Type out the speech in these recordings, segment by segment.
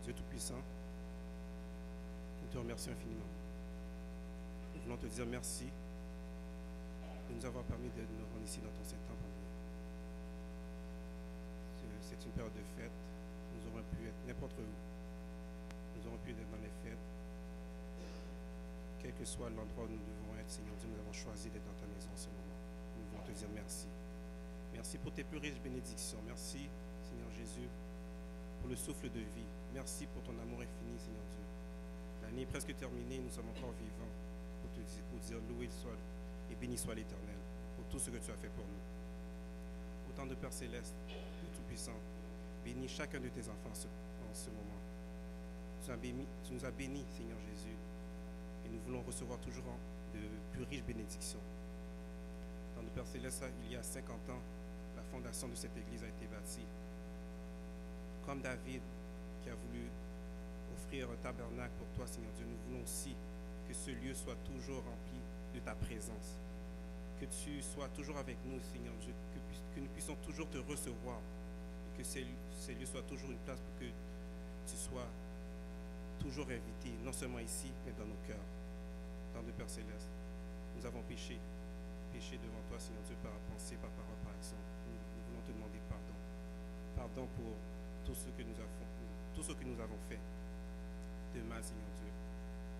Dieu Tout-Puissant, nous te remercions infiniment. Nous voulons te dire merci de nous avoir permis de nous rendre ici dans ton Saint-Temple. C'est une période de fête. Nous aurons pu être n'importe où. Nous aurons pu être dans les fêtes. Quel que soit l'endroit où nous devons être, Seigneur Dieu, nous avons choisi d'être dans ta maison en ce moment. Nous voulons te dire merci. Merci pour tes plus riches bénédictions. Merci, Seigneur Jésus, pour le souffle de vie. Merci pour ton amour infini, Seigneur Dieu. L'année est presque terminée, nous sommes encore vivants pour dire loué soit et béni soit l'Éternel pour tout ce que tu as fait pour nous. Autant de Père Céleste, Dieu Tout-Puissant, bénis chacun de tes enfants en ce moment. Tu nous as bénis, Seigneur Jésus, et nous voulons recevoir toujours de plus riches bénédictions. Dans le Père Céleste, il y a 50 ans, la fondation de cette église a été bâtie. Comme David qui a voulu offrir un tabernacle pour toi, Seigneur Dieu, nous voulons aussi que ce lieu soit toujours rempli de ta présence. Que tu sois toujours avec nous, Seigneur Dieu, que nous puissions toujours te recevoir, et que ces lieux soient toujours une place pour que tu sois toujours invité, non seulement ici, mais dans nos cœurs. Dans le Père Céleste, nous avons péché devant toi, Seigneur Dieu, par pensée, par parole, par action. Nous voulons te demander pardon. Pardon pour tout ce que nous avons fait de mal, Seigneur Dieu.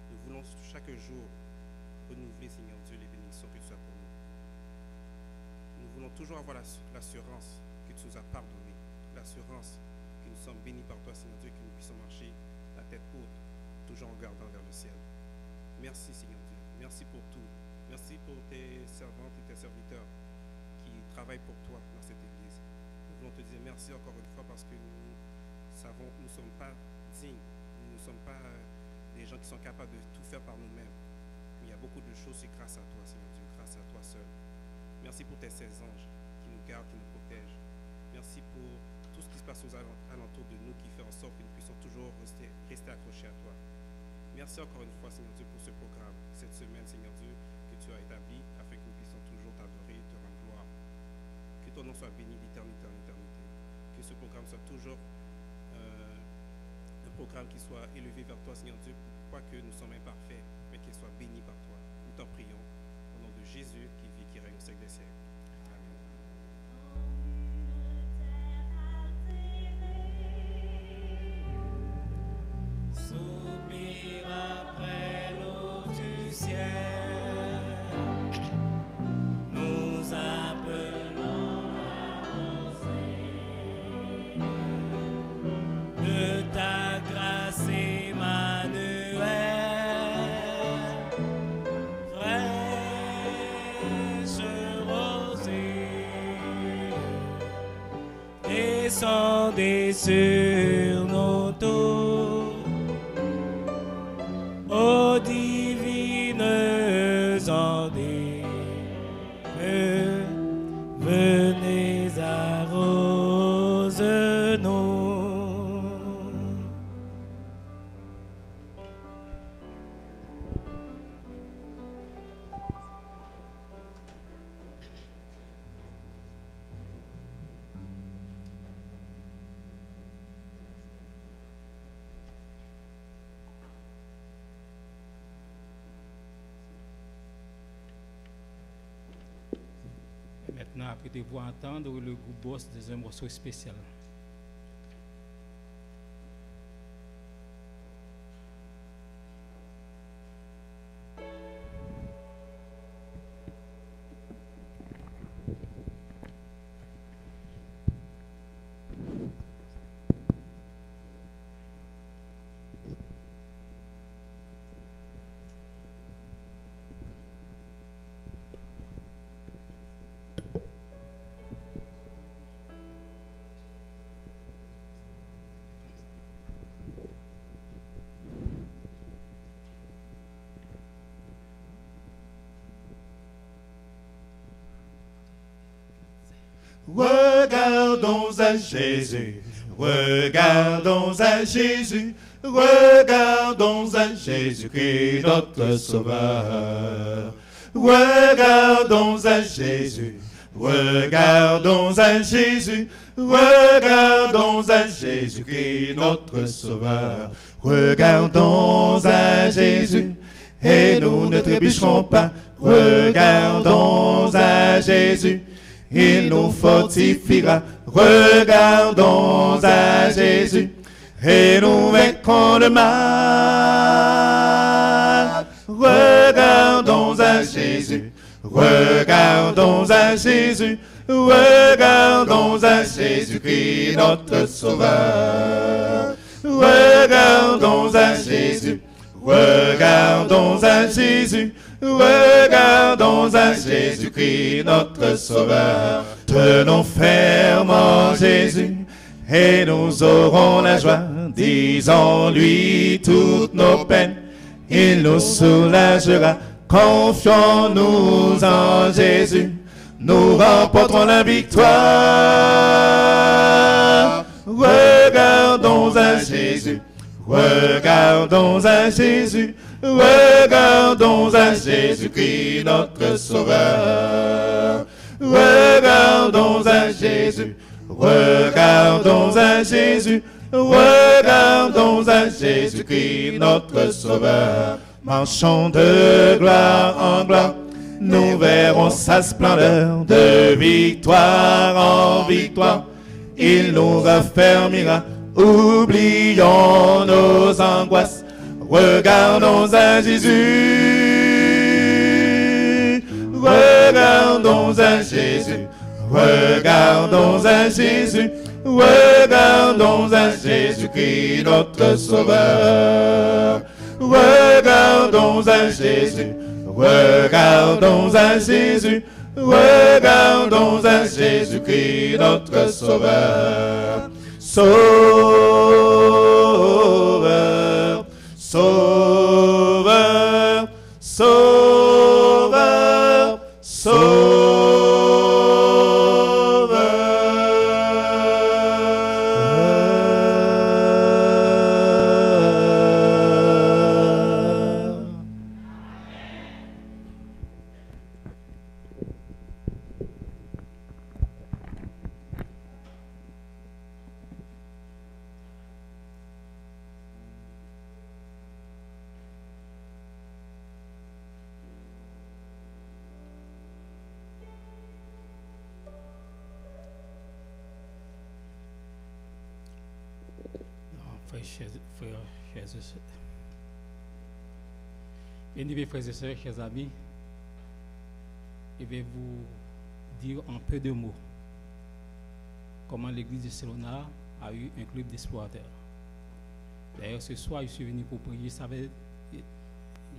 Nous voulons chaque jour renouveler, Seigneur Dieu, les bénédictions que tu as pour nous. Nous voulons toujours avoir l'assurance que tu nous as pardonné, l'assurance que nous sommes bénis par toi, Seigneur Dieu, que nous puissions marcher la tête haute, toujours en regardant vers le ciel. Merci, Seigneur Dieu. Merci pour tout. Merci pour tes servantes et tes serviteurs qui travaillent pour toi dans cette église. Nous voulons te dire merci encore une fois parce que nous ne sommes pas dignes. Nous ne sommes pas des gens qui sont capables de tout faire par nous-mêmes. Mais il y a beaucoup de choses, c'est grâce à toi, Seigneur Dieu, grâce à toi seul. Merci pour tes 16 anges qui nous gardent, qui nous protègent. Merci pour tout ce qui se passe aux alentours de nous qui fait en sorte que nous puissions toujours rester accrochés à toi. Merci encore une fois, Seigneur Dieu, pour ce programme, cette semaine, Seigneur Dieu, que tu as établi afin que nous puissions toujours t'adorer, te rendre gloire. Que ton nom soit béni d'éternité en éternité. Que ce programme soit toujours un programme qui soit élevé vers toi, Seigneur Dieu, quoique nous sommes imparfaits, mais qu'il soit béni par toi. Nous t'en prions, au nom de Jésus qui vit, qui règne au siècle des siècles. Soupir après l'eau du ciel, nous appelons la rosée de ta grâce, Emmanuel, fraîche rosée, descendez sur nos tours. Ô divines ondes, venez arrose-nous. Maintenant, apprêtez-vous à entendre le groupe Boss dans un morceau spécial. Regardons à Jésus, regardons à Jésus, regardons à Jésus-Christ notre Sauveur. Regardons à Jésus, Regardons à Jésus, regardons à Jésus-Christ, notre Sauveur. Regardons à Jésus, et nous ne trébucherons pas. Regardons à Jésus, il nous fortifiera. Regardons à Jésus, et nous vaincrons le mal. Regardons à Jésus, regardons à Jésus, regardons à Jésus-Christ, notre Sauveur. Regardons à Jésus, regardons à Jésus, regardons à Jésus-Christ, notre Sauveur. Tenons ferme en Jésus, et nous aurons la joie. Disons-lui toutes nos peines, il nous soulagera. Confions-nous en Jésus, nous remporterons la victoire. Regardons à Jésus, regardons à Jésus, regardons à Jésus-Christ, notre Sauveur. Regardons à Jésus, regardons à Jésus, regardons à Jésus-Christ, notre Sauveur. Marchons de gloire en gloire, nous verrons sa splendeur. De victoire en victoire, il nous raffermira. Oublions nos angoisses, regardons à Jésus. Regardons à Jésus, regardons à Jésus, regardons à Jésus-Christ, notre Sauveur. Regardons à Jésus, regardons à Jésus, regardons à Jésus-Christ, notre Sauveur. Sauveur, Sauveur, Sauveur, Sauveur. Bien-aimés frères et sœurs, chers amis, je vais vous dire en peu de mots comment l'église de Selona a eu un club d'explorateurs. D'ailleurs, ce soir, je suis venu pour prier. Je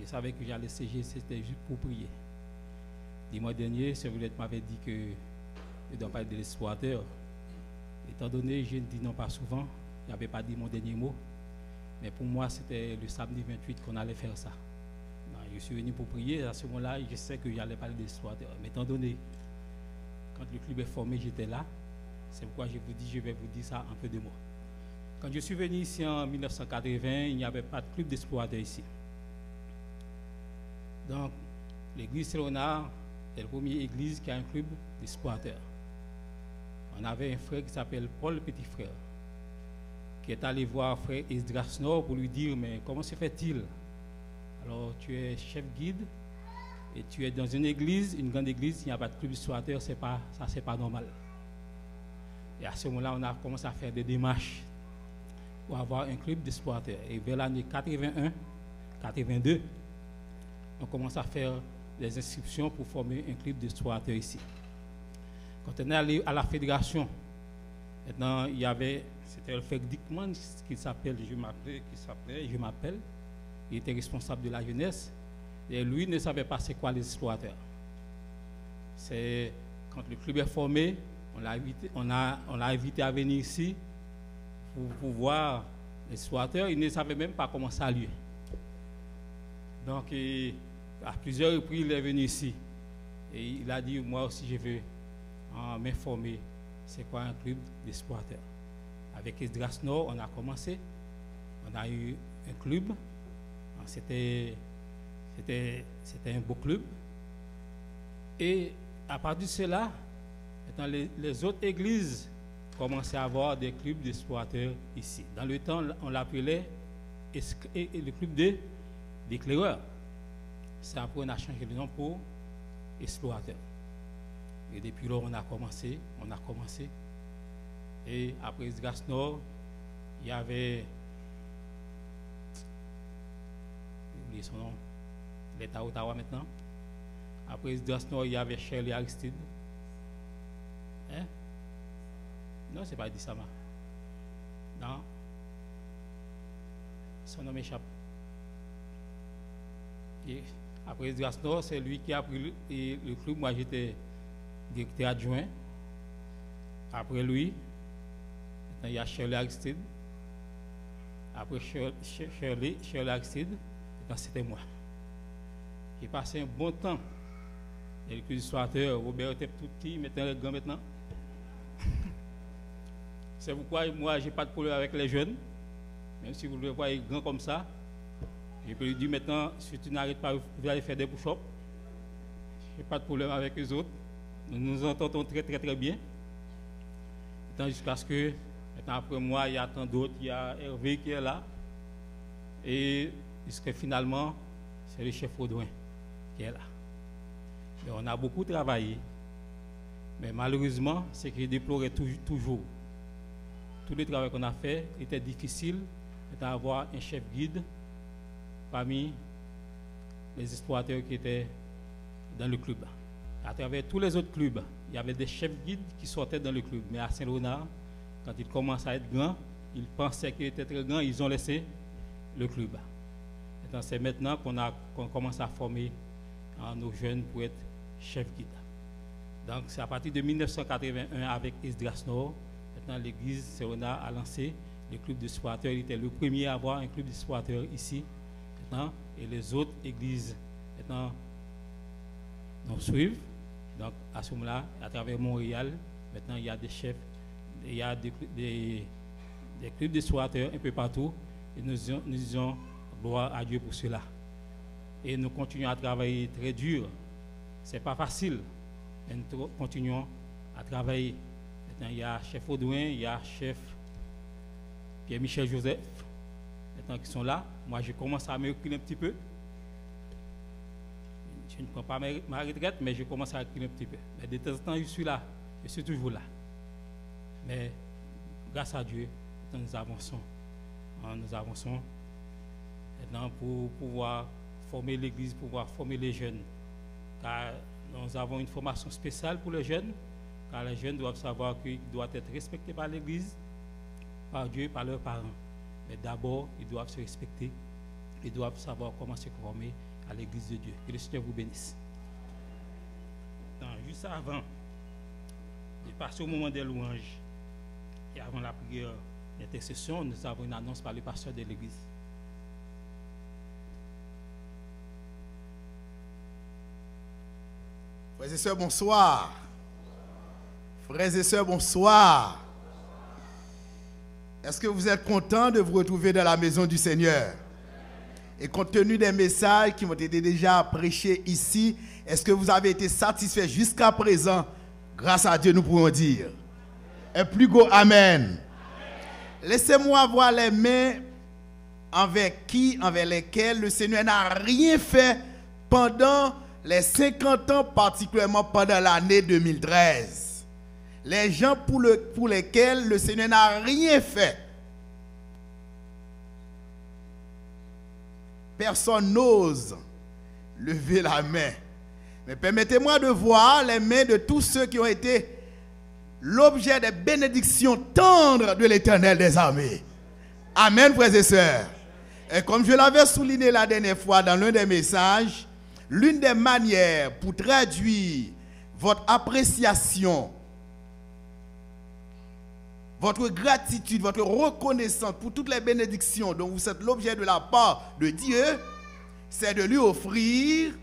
savais que j'allais séger, c'était juste pour prier. Dimanche dernier, Sœur Violette m'avait dit que je dois parler de l'explorateur. Étant donné que je ne dis non pas souvent, je n'avais pas dit mon dernier mot. Mais pour moi, c'était le samedi 28 qu'on allait faire ça. Je suis venu pour prier. À ce moment-là, je sais que j'allais parler d'explorateur. Mais étant donné, quand le club est formé, j'étais là. C'est pourquoi je vous dis, je vais vous dire ça en peu de mots. Quand je suis venu ici en 1980, il n'y avait pas de club d'explorateurs ici. Donc, l'église Selona est la première église qui a un club d'explorateurs. On avait un frère qui s'appelle Paul Petit Frère, qui est allé voir frère Esdras Nord pour lui dire, mais comment se fait-il? Alors, tu es chef guide et tu es dans une grande église, il n'y a pas de club d'explorateurs, c'est pas normal. Et à ce moment-là, on a commencé à faire des démarches pour avoir un club d'explorateurs. Et vers l'année 81, 82, on commence à faire des inscriptions pour former un club d'explorateurs ici. Quand on est allé à la fédération, maintenant, il y avait, c'était le frère Dickman qui m'appelle. Il était responsable de la jeunesse et lui ne savait pas c'est quoi les explorateurs. C'est quand le club est formé, on l'a invité à venir ici pour voir les explorateurs. Il ne savait même pas comment ça allait. Donc, à plusieurs reprises, il est venu ici et il a dit, moi aussi je veux m'informer c'est quoi un club d'explorateurs. Avec Esdras Nord, on a commencé, on a eu un club. C'était un beau club. Et à partir de cela, Maintenant, les autres églises commençaient à avoir des clubs d'explorateurs ici. Dans le temps, on l'appelait le club d'éclaireurs. C'est après on a changé le nom pour explorateurs. Et depuis là, on a commencé. Et après Grâce Nord, il y avait, j'ai oublié son nom, l'État Ottawa maintenant. Après Grâce Nord, il y avait Shirley Aristide. Hein? Non, c'est pas Dissama. Non. Son nom m'échappe. Et après Grâce Nord, c'est lui qui a pris le club. Moi, j'étais directeur adjoint. Après lui, il y a Shirley Aristide. Après Shirley Aristide, c'était moi. J'ai passé un bon temps. Et le illustrateur, Robert était tout petit, maintenant il est grand maintenant. C'est pourquoi moi, je n'ai pas de problème avec les jeunes. Même si vous le voyez grand comme ça, je peux lui dire maintenant, si tu n'arrêtes pas, vous allez faire des push-ups. Je n'ai pas de problème avec les autres. Nous nous entendons très très très bien. Jusqu'à ce que, maintenant après moi, il y a tant d'autres, il y a Hervé qui est là. Et jusqu'à finalement, c'est le chef Audouin qui est là. Mais on a beaucoup travaillé. Mais malheureusement, c'est que je déplorais toujours. Tout le travail qu'on a fait était difficile d'avoir un chef guide parmi les explorateurs qui étaient dans le club. À travers tous les autres clubs, il y avait des chefs guides qui sortaient dans le club. Mais à Saint-Léonard, quand ils commençaient à être grands, ils pensaient qu'ils étaient très grands, ils ont laissé le club. C'est maintenant qu'on commence à former nos jeunes pour être chefs guides. Donc c'est à partir de 1981 avec Esdras Nord, maintenant l'église Saint-Léonard a lancé le club d'explorateurs. Il était le premier à avoir un club d'explorateurs ici. Maintenant, et les autres églises maintenant nous suivent. Donc, à ce moment-là, à travers Montréal, maintenant, il y a des chefs, il y a des clubs d'explorateurs un peu partout. Et nous disons gloire à Dieu pour cela. Et nous continuons à travailler très dur. Ce n'est pas facile, mais nous continuons à travailler. Maintenant, il y a chef Audouin, il y a chef Pierre-Michel Joseph, maintenant qui sont là. Moi, je commence à me reculer un petit peu. Je ne prends pas ma retraite, mais je commence à reculer un petit peu. Mais de temps en temps, je suis là. Je suis toujours là. Mais grâce à Dieu, nous avançons. Nous avançons maintenant pour pouvoir former l'Église, pour pouvoir former les jeunes. Car nous avons une formation spéciale pour les jeunes. Car les jeunes doivent savoir qu'ils doivent être respectés par l'Église, par Dieu, par leurs parents. Mais d'abord, ils doivent se respecter. Ils doivent savoir comment se former à l'église de Dieu. Que le Seigneur vous bénisse. Juste avant de passer au moment des louanges et avant la prière d'intercession, nous avons une annonce par le pasteur de l'église. Frères et sœurs, bonsoir. Frères et sœurs, bonsoir. Est-ce que vous êtes contents de vous retrouver dans la maison du Seigneur? Et compte tenu des messages qui ont été déjà prêchés ici, est-ce que vous avez été satisfaits jusqu'à présent? Grâce à Dieu, nous pouvons dire. Un plus gros Amen. Laissez-moi voir les mains envers lesquelles le Seigneur n'a rien fait pendant les 50 ans, particulièrement pendant l'année 2013. Les gens pour lesquels le Seigneur n'a rien fait. Personne n'ose lever la main. Mais permettez-moi de voir les mains de tous ceux qui ont été l'objet des bénédictions tendres de l'Éternel des armées. Amen, frères et sœurs. Et comme je l'avais souligné la dernière fois dans l'un des messages, l'une des manières pour traduire votre appréciation, votre gratitude, votre reconnaissance pour toutes les bénédictions dont vous êtes l'objet de la part de Dieu, c'est de lui offrir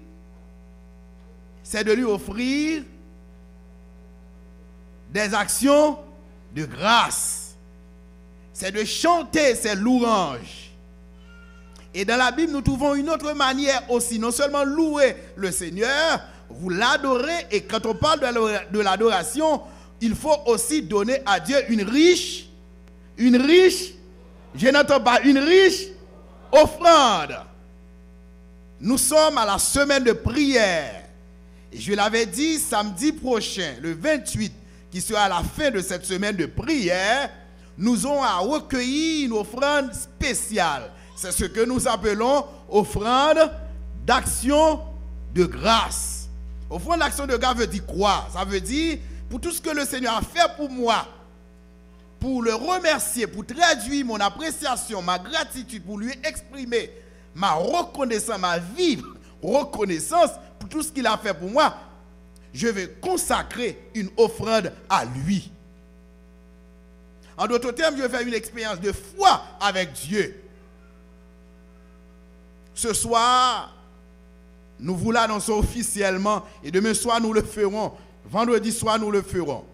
des actions de grâce. C'est de chanter ses louanges. Et dans la Bible, nous trouvons une autre manière aussi, non seulement louer le Seigneur, vous l'adorez, et quand on parle de l'adoration, il faut aussi donner à Dieu une riche, je n'entends pas, une riche offrande. Nous sommes à la semaine de prière. Et je l'avais dit, samedi prochain, le 28, qui sera la fin de cette semaine de prière, nous aurons à recueillir une offrande spéciale. C'est ce que nous appelons offrande d'action de grâce. Offrande d'action de grâce veut dire quoi? Ça veut dire, pour tout ce que le Seigneur a fait pour moi, pour le remercier, pour traduire mon appréciation, ma gratitude, pour lui exprimer ma reconnaissance, ma vive reconnaissance pour tout ce qu'il a fait pour moi, je vais consacrer une offrande à lui. En d'autres termes, je vais faire une expérience de foi avec Dieu. Ce soir, nous vous l'annonçons officiellement et demain soir, nous le ferons. Vendredi soir, nous le ferons.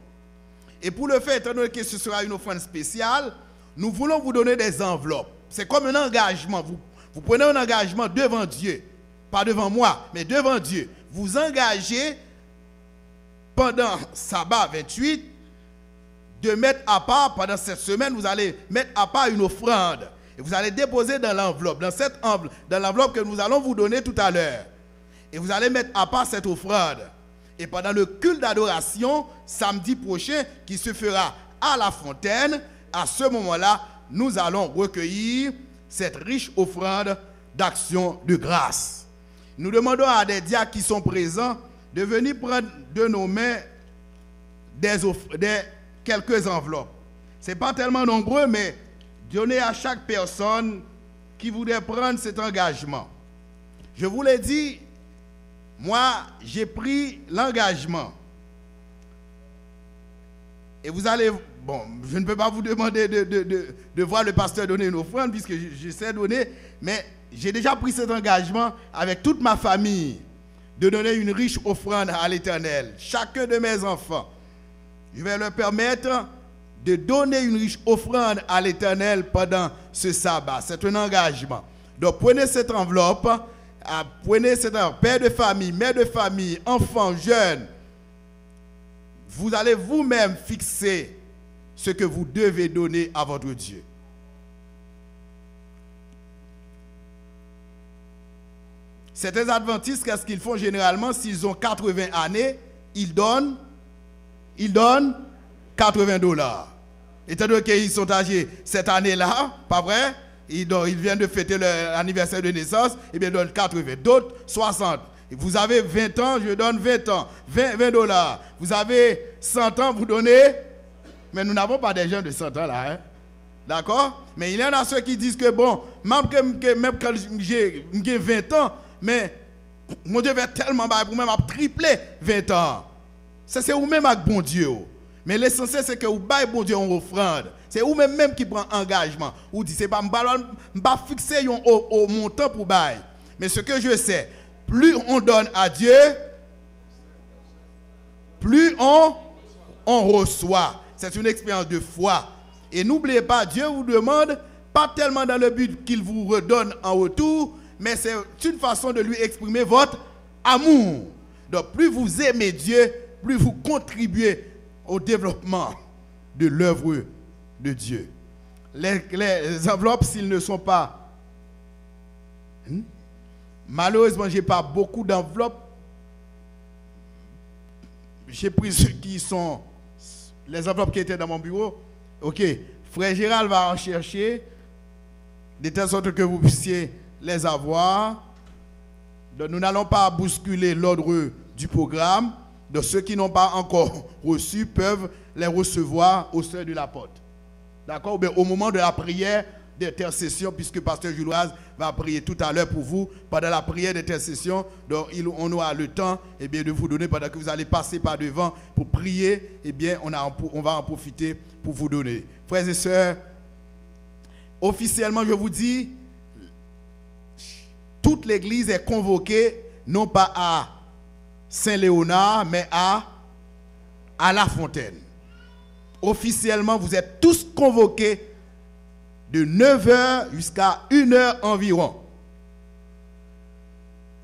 Et pour le faire, étant donné que ce sera une offrande spéciale, nous voulons vous donner des enveloppes. C'est comme un engagement. Vous prenez un engagement devant Dieu. Pas devant moi, mais devant Dieu. Vous engagez pendant sabbat 28 de mettre à part, pendant cette semaine, vous allez mettre à part une offrande. Et vous allez déposer dans l'enveloppe, dans l'enveloppe que nous allons vous donner tout à l'heure. Et vous allez mettre à part cette offrande. Et pendant le culte d'adoration, samedi prochain, qui se fera à la fontaine, à ce moment-là, nous allons recueillir cette riche offrande d'action de grâce. Nous demandons à des diacres qui sont présents de venir prendre de nos mains quelques enveloppes. Ce n'est pas tellement nombreux, mais donner à chaque personne qui voudrait prendre cet engagement. Je vous l'ai dit, moi, j'ai pris l'engagement. Et vous allez... Bon, je ne peux pas vous demander de voir le pasteur donner une offrande, puisque je sais donner, mais j'ai déjà pris cet engagement avec toute ma famille, de donner une riche offrande à l'Éternel. Chacun de mes enfants, je vais leur permettre de donner une riche offrande à l'Éternel pendant ce sabbat. C'est un engagement. Donc prenez cette enveloppe, prenez cette enveloppe, père de famille, mère de famille, enfants, jeunes. Vous allez vous-même fixer ce que vous devez donner à votre Dieu. Certains adventistes, qu'est-ce qu'ils font généralement? S'ils ont 80 années, ils donnent $80. Étant donné qu'ils sont âgés cette année-là, pas vrai? Ils viennent de fêter leur anniversaire de naissance, et bien ils donnent 80. D'autres, 60. Vous avez 20 ans, je donne 20 ans. $20. Vous avez 100 ans, vous donnez. Mais nous n'avons pas des gens de 100 ans là. Hein? D'accord? Mais il y en a ceux qui disent que bon, même quand j'ai 20 ans, mais mon Dieu va tellement bas pour même tripler 20 ans. Ça c'est vous-même avec bon Dieu. Mais l'essentiel c'est que vous baillez bon Dieu en offrande. C'est vous-même qui prend engagement. Vous dites, c'est pas pas fixer au montant pour bailler. Mais ce que je sais, plus on donne à Dieu, plus on reçoit. C'est une expérience de foi. Et n'oubliez pas, Dieu vous demande, pas tellement dans le but qu'il vous redonne en retour, mais c'est une façon de lui exprimer votre amour. Donc plus vous aimez Dieu, plus vous contribuez au développement de l'œuvre de Dieu. Les enveloppes, s'ils ne sont pas... Malheureusement, je n'ai pas beaucoup d'enveloppes. J'ai pris ceux qui sont... Les enveloppes qui étaient dans mon bureau. Ok. Frère Gérald va en chercher de telle sorte que vous puissiez les avoir. Donc, nous n'allons pas bousculer l'ordre du programme. Donc, ceux qui n'ont pas encore reçu peuvent les recevoir au sein de la porte. D'accord? Au moment de la prière d'intercession, puisque Pasteur Juloise va prier tout à l'heure pour vous, pendant la prière d'intercession, donc on aura le temps de vous donner, pendant que vous allez passer par devant pour prier, on va en profiter pour vous donner. Frères et sœurs, officiellement, je vous dis, toute l'église est convoquée, non pas à Saint-Léonard, mais à La Fontaine. Officiellement, vous êtes tous convoqués de 9h jusqu'à 1h environ.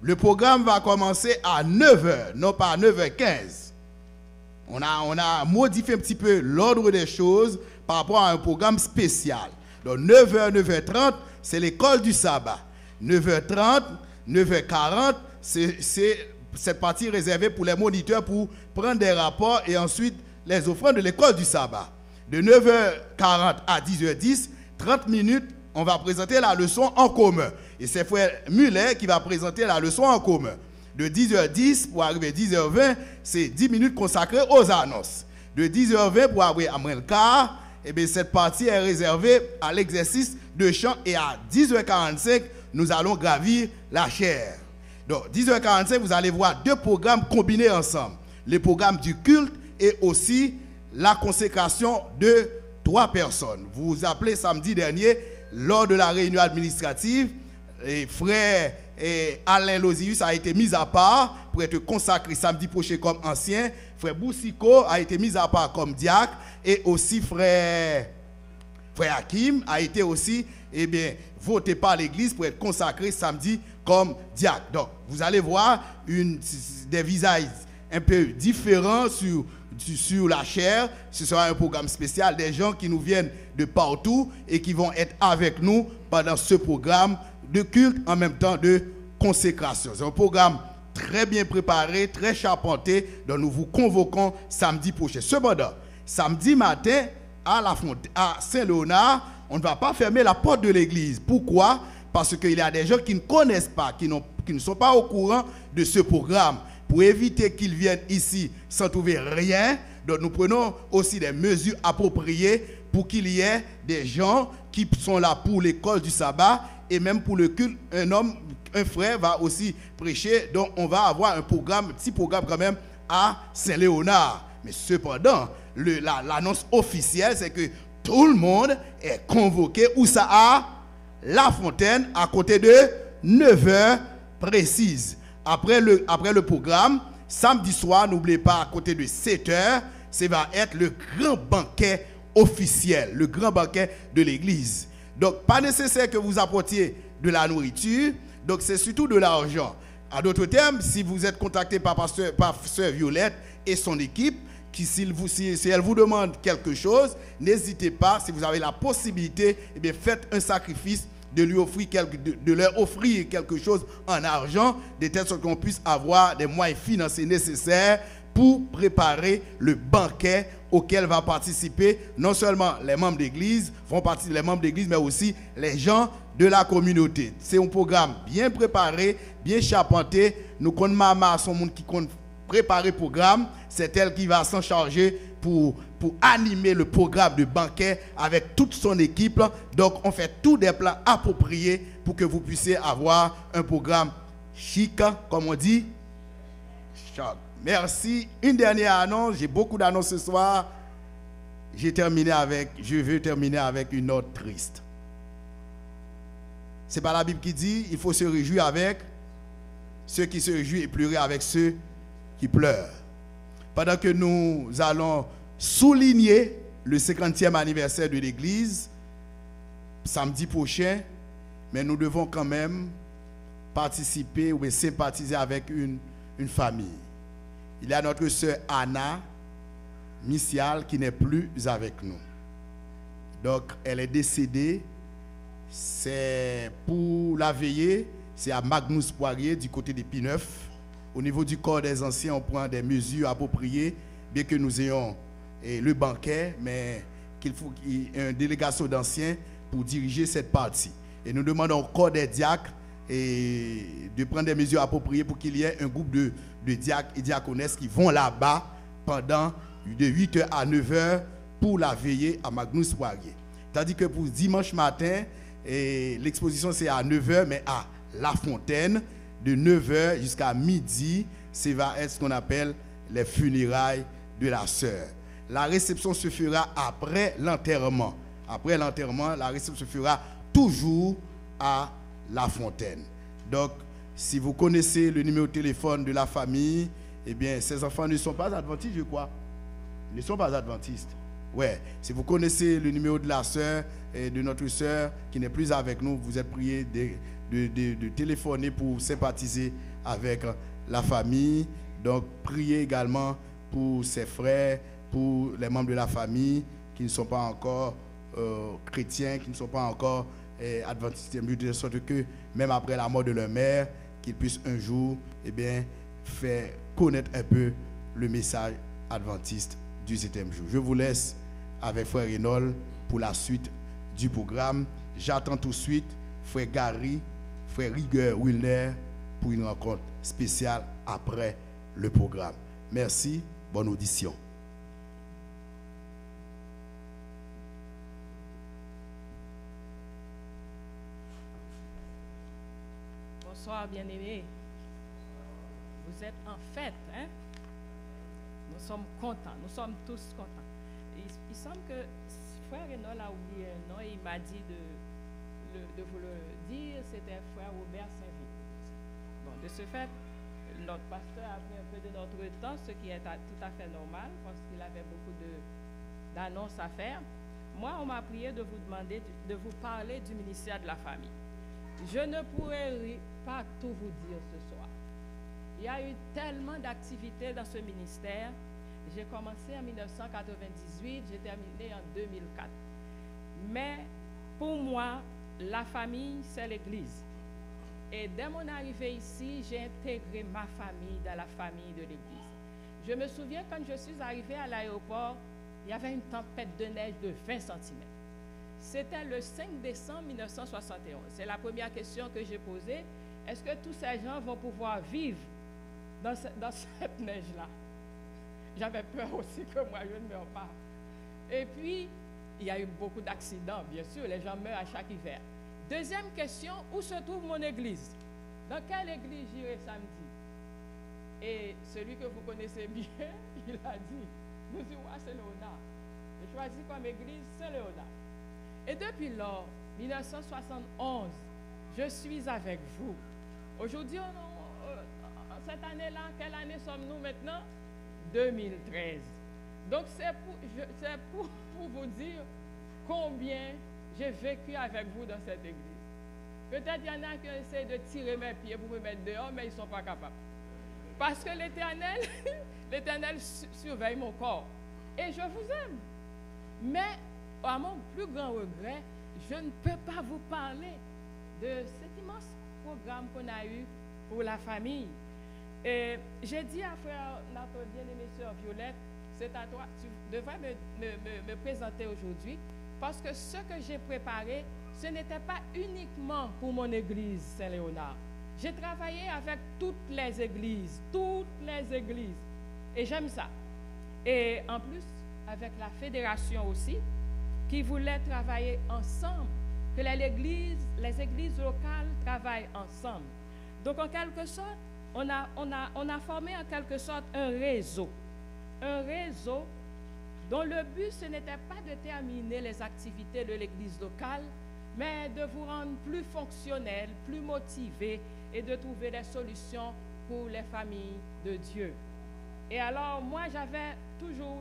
Le programme va commencer à 9h, non pas à 9h15. On a modifié un petit peu l'ordre des choses par rapport à un programme spécial. Donc 9h, 9h30, c'est l'école du sabbat. 9h30, 9h40, c'est cette partie réservée pour les moniteurs pour prendre des rapports et ensuite les offrandes de l'école du sabbat. De 9h40 à 10h10, 30 minutes, on va présenter la leçon en commun. Et c'est frère Muller qui va présenter la leçon en commun. De 10h10 pour arriver à 10h20, c'est 10 minutes consacrées aux annonces. De 10h20 pour arriver à moins le quart, eh bien, cette partie est réservée à l'exercice de chant et à 10h45, nous allons gravir la chaire. Donc, 10h45, vous allez voir deux programmes combinés ensemble. Le programme du culte et aussi la consécration de 3 personnes. Vous vous appelez samedi dernier, lors de la réunion administrative, et frère Alain Lozius a été mis à part pour être consacré samedi prochain comme ancien. Frère Boussiko a été mis à part comme diacre. Et aussi frère Hakim a été aussi voté par l'église pour être consacré samedi comme diacre. Donc, vous allez voir des visages un peu différents sur la chaire. Ce sera un programme spécial, des gens qui nous viennent de partout et qui vont être avec nous pendant ce programme de culte en même temps de consécration. C'est un programme très bien préparé, très charpenté, dont nous vous convoquons samedi prochain. Cependant, samedi matin, à Saint-Léonard, on ne va pas fermer la porte de l'église. Pourquoi? Parce qu'il y a des gens qui ne connaissent pas, qui ne sont pas au courant de ce programme. Pour éviter qu'ils viennent ici sans trouver rien, donc nous prenons aussi des mesures appropriées pour qu'il y ait des gens qui sont là pour l'école du sabbat et même pour le culte. Un frère va aussi prêcher, donc on va avoir un petit programme quand même à Saint-Léonard. Mais cependant, l'annonce officielle, c'est que tout le monde est convoqué où ça a La Fontaine à côté de 9h précise. Après le programme, samedi soir, n'oubliez pas, à côté de 7h, ça va être le grand banquet officiel, le grand banquet de l'église. Donc, pas nécessaire que vous apportiez de la nourriture, donc c'est surtout de l'argent. En d'autres termes, si vous êtes contacté par Sœur Violette et son équipe, si elle vous demande quelque chose, n'hésitez pas, si vous avez la possibilité, eh bien, faites un sacrifice de leur offrir quelque chose en argent, de telle sorte qu'on puisse avoir des moyens financiers nécessaires pour préparer le banquet auquel va participer non seulement les membres d'église, mais aussi les gens de la communauté. C'est un programme bien préparé, bien charpenté. Nous connaissons Maman, son monde qui compte préparer le programme, c'est elle qui va s'en charger pour animer le programme de banquet avec toute son équipe. Donc, on fait tous des plans appropriés pour que vous puissiez avoir un programme chic, comme on dit. Merci. Une dernière annonce. J'ai beaucoup d'annonces ce soir. Je veux terminer avec une note triste. Ce n'est pas la Bible qui dit il faut se réjouir avec ceux qui se réjouissent et pleurer avec ceux qui pleurent. Pendant que nous allons souligner le 50e anniversaire de l'Église samedi prochain, mais nous devons quand même participer ou sympathiser avec une famille. Il y a notre sœur Anna Missial qui n'est plus avec nous. Donc, elle est décédée. C'est pour la veillée, c'est à Magnus Poirier du côté des P9. Au niveau du corps des anciens, on prend des mesures appropriées, bien que nous ayons le banquet, mais qu'il faut qu'il y ait une délégation d'anciens pour diriger cette partie. Et nous demandons au corps des diacres de prendre des mesures appropriées pour qu'il y ait un groupe de diacres et diaconesses qui vont là-bas pendant de 8h à 9h pour la veillée à Magnus Poirier. Tandis que pour dimanche matin, l'exposition c'est à 9h, mais à La Fontaine, de 9h jusqu'à midi, ça va être ce qu'on appelle les funérailles de la sœur. La réception se fera après l'enterrement. Après l'enterrement, la réception se fera toujours à La Fontaine. Donc, si vous connaissez le numéro de téléphone de la famille, eh bien, ces enfants ne sont pas adventistes, je crois. Ils ne sont pas adventistes. Ouais. Si vous connaissez le numéro de la sœur et de notre sœur qui n'est plus avec nous, vous êtes priés de téléphoner pour sympathiser avec la famille. Donc, priez également pour ses frères, pour les membres de la famille qui ne sont pas encore chrétiens, qui ne sont pas encore adventistes, de sorte que même après la mort de leur mère, qu'ils puissent un jour faire connaître un peu le message adventiste du 7e jour. Je vous laisse avec frère Renol pour la suite du programme. J'attends tout de suite frère Gary, frère Rigueur Wilner pour une rencontre spéciale après le programme. Merci, bonne audition. Bonsoir, bien-aimés. Vous êtes en fête, hein? Nous sommes contents, nous sommes tous contents. Il semble que frère Renol a oublié un nom et il m'a dit de vous le dire, c'était frère Robert Saint-Vic. Bon, de ce fait, notre pasteur a pris un peu de notre temps, ce qui est tout à fait normal, parce qu'il avait beaucoup d'annonces à faire. Moi, on m'a prié de vous demander de vous parler du ministère de la famille. Je ne pourrais pas tout vous dire ce soir. Il y a eu tellement d'activités dans ce ministère. J'ai commencé en 1998, j'ai terminé en 2004. Mais pour moi, la famille, c'est l'Église. Et dès mon arrivée ici, j'ai intégré ma famille dans la famille de l'Église. Je me souviens quand je suis arrivée à l'aéroport, il y avait une tempête de neige de 20 cm. C'était le 5 décembre 1971. C'est la première question que j'ai posée. Est-ce que tous ces gens vont pouvoir vivre dans cette neige-là? J'avais peur aussi que moi, je ne meure pas. Et puis, il y a eu beaucoup d'accidents, bien sûr. Les gens meurent à chaque hiver. Deuxième question, où se trouve mon église? Dans quelle église j'irai samedi? Et celui que vous connaissez bien, il a dit, nous irons à Saint-Léonard. J'ai choisi comme église Saint-Léonard. Et depuis lors, 1971, je suis avec vous. Aujourd'hui, cette année-là, quelle année sommes-nous maintenant? 2013. Donc, c'est pour vous dire combien j'ai vécu avec vous dans cette église. Peut-être qu'il y en a qui essaient de tirer mes pieds pour me mettre dehors, mais ils ne sont pas capables. Parce que l'Éternel surveille mon corps. Et je vous aime. Mais, à mon plus grand regret, je ne peux pas vous parler de cet immense programme qu'on a eu pour la famille. Et j'ai dit à frère notre bien-aimée sœur Violette, c'est à toi, tu devrais me présenter aujourd'hui, parce que ce que j'ai préparé, ce n'était pas uniquement pour mon église Saint-Léonard. J'ai travaillé avec toutes les églises, et j'aime ça. Et en plus, avec la fédération aussi, qui voulait travailler ensemble, que les églises locales travaillent ensemble. Donc, en quelque sorte, on a formé en quelque sorte un réseau dont le but, ce n'était pas de terminer les activités de l'église locale, mais de vous rendre plus fonctionnels, plus motivés et de trouver des solutions pour les familles de Dieu. Et alors, moi, j'avais toujours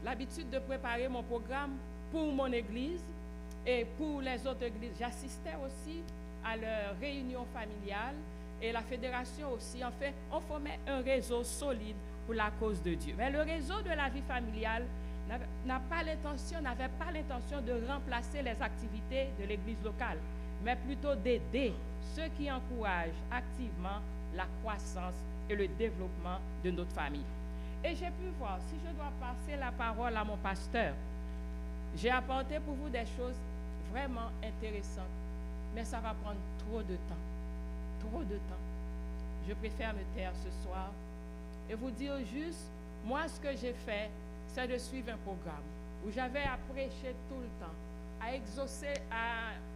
l'habitude de préparer mon programme pour mon église et pour les autres églises. J'assistais aussi à leurs réunions familiales et la fédération aussi. En fait, on formait un réseau solide pour la cause de Dieu. Mais le réseau de la vie familiale n'avait pas l'intention de remplacer les activités de l'église locale, mais plutôt d'aider ceux qui encouragent activement la croissance et le développement de notre famille. Et j'ai pu voir, si je dois passer la parole à mon pasteur, j'ai apporté pour vous des choses vraiment intéressantes, mais ça va prendre trop de temps. Je préfère me taire ce soir et vous dire juste, moi ce que j'ai fait, c'est de suivre un programme où j'avais à prêcher tout le temps, à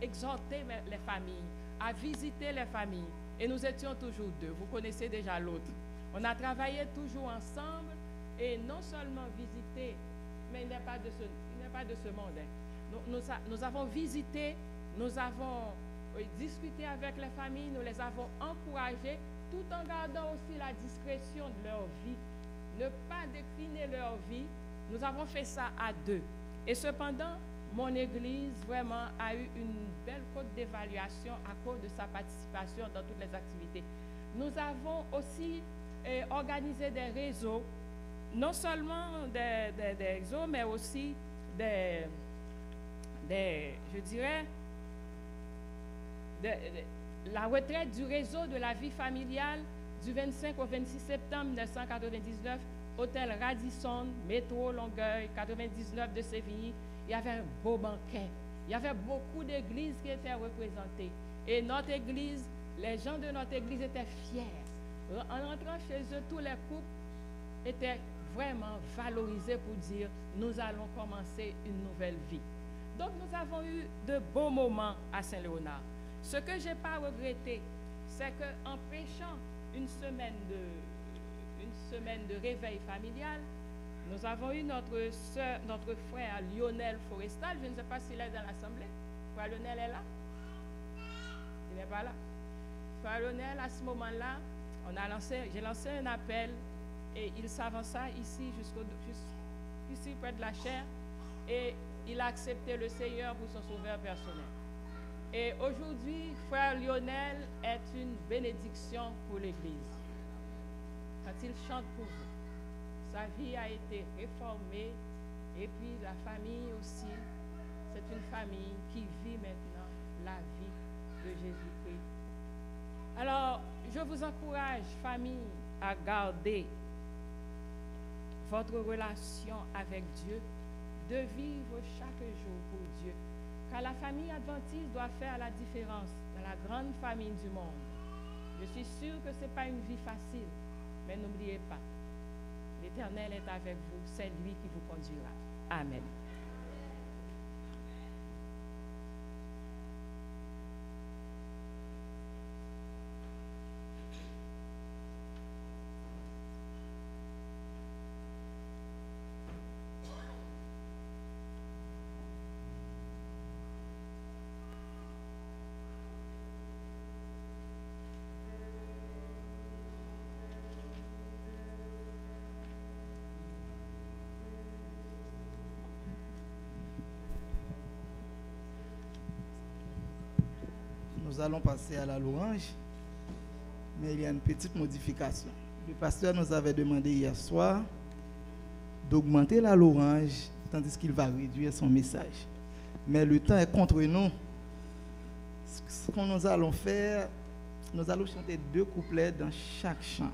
exhorter les familles, à visiter les familles. Et nous étions toujours deux. Vous connaissez déjà l'autre. On a travaillé toujours ensemble et non seulement visité, mais il n'est pas de ce monde. Hein. Nous avons visité, nous avons discuté avec les familles, nous les avons encouragées, tout en gardant aussi la discrétion de leur vie. Ne pas décliner leur vie. Nous avons fait ça à deux. Et cependant, mon église vraiment a eu une belle cote d'évaluation à cause de sa participation dans toutes les activités. Nous avons aussi organisé des réseaux non seulement des exos, mais aussi je dirais, la retraite du réseau de la vie familiale du 25 au 26 septembre 1999, hôtel Radisson, métro Longueuil, 99 de Séville. Il y avait un beau banquet. Il y avait beaucoup d'églises qui étaient représentées. Et notre église, les gens de notre église étaient fiers. En rentrant chez eux, tous les couples étaient vraiment valorisés pour dire nous allons commencer une nouvelle vie. Donc nous avons eu de beaux moments à Saint-Léonard. Ce que je n'ai pas regretté, c'est qu'en prêchant une semaine de réveil familial, nous avons eu notre frère Lionel Forestal. Je ne sais pas s'il est dans l'assemblée. Frère Lionel est là? Il n'est pas là. Frère Lionel, à ce moment-là, j'ai lancé un appel et il s'avança ici, ici près de la chaire, et il a accepté le Seigneur pour son sauveur personnel. Et aujourd'hui, frère Lionel est une bénédiction pour l'Église. Quand il chante pour vous, sa vie a été réformée, et puis la famille aussi, c'est une famille qui vit maintenant la vie de Jésus-Christ. Alors, je vous encourage, famille, à garder votre relation avec Dieu, de vivre chaque jour pour Dieu. Car la famille adventiste doit faire la différence dans la grande famille du monde. Je suis sûre que ce n'est pas une vie facile, mais n'oubliez pas, l'Éternel est avec vous, c'est lui qui vous conduira. Amen. Nous allons passer à la louange, mais il y a une petite modification. Le pasteur nous avait demandé hier soir d'augmenter la louange, tandis qu'il va réduire son message. Mais le temps est contre nous. Ce que nous allons faire, nous allons chanter 2 couplets dans chaque chant.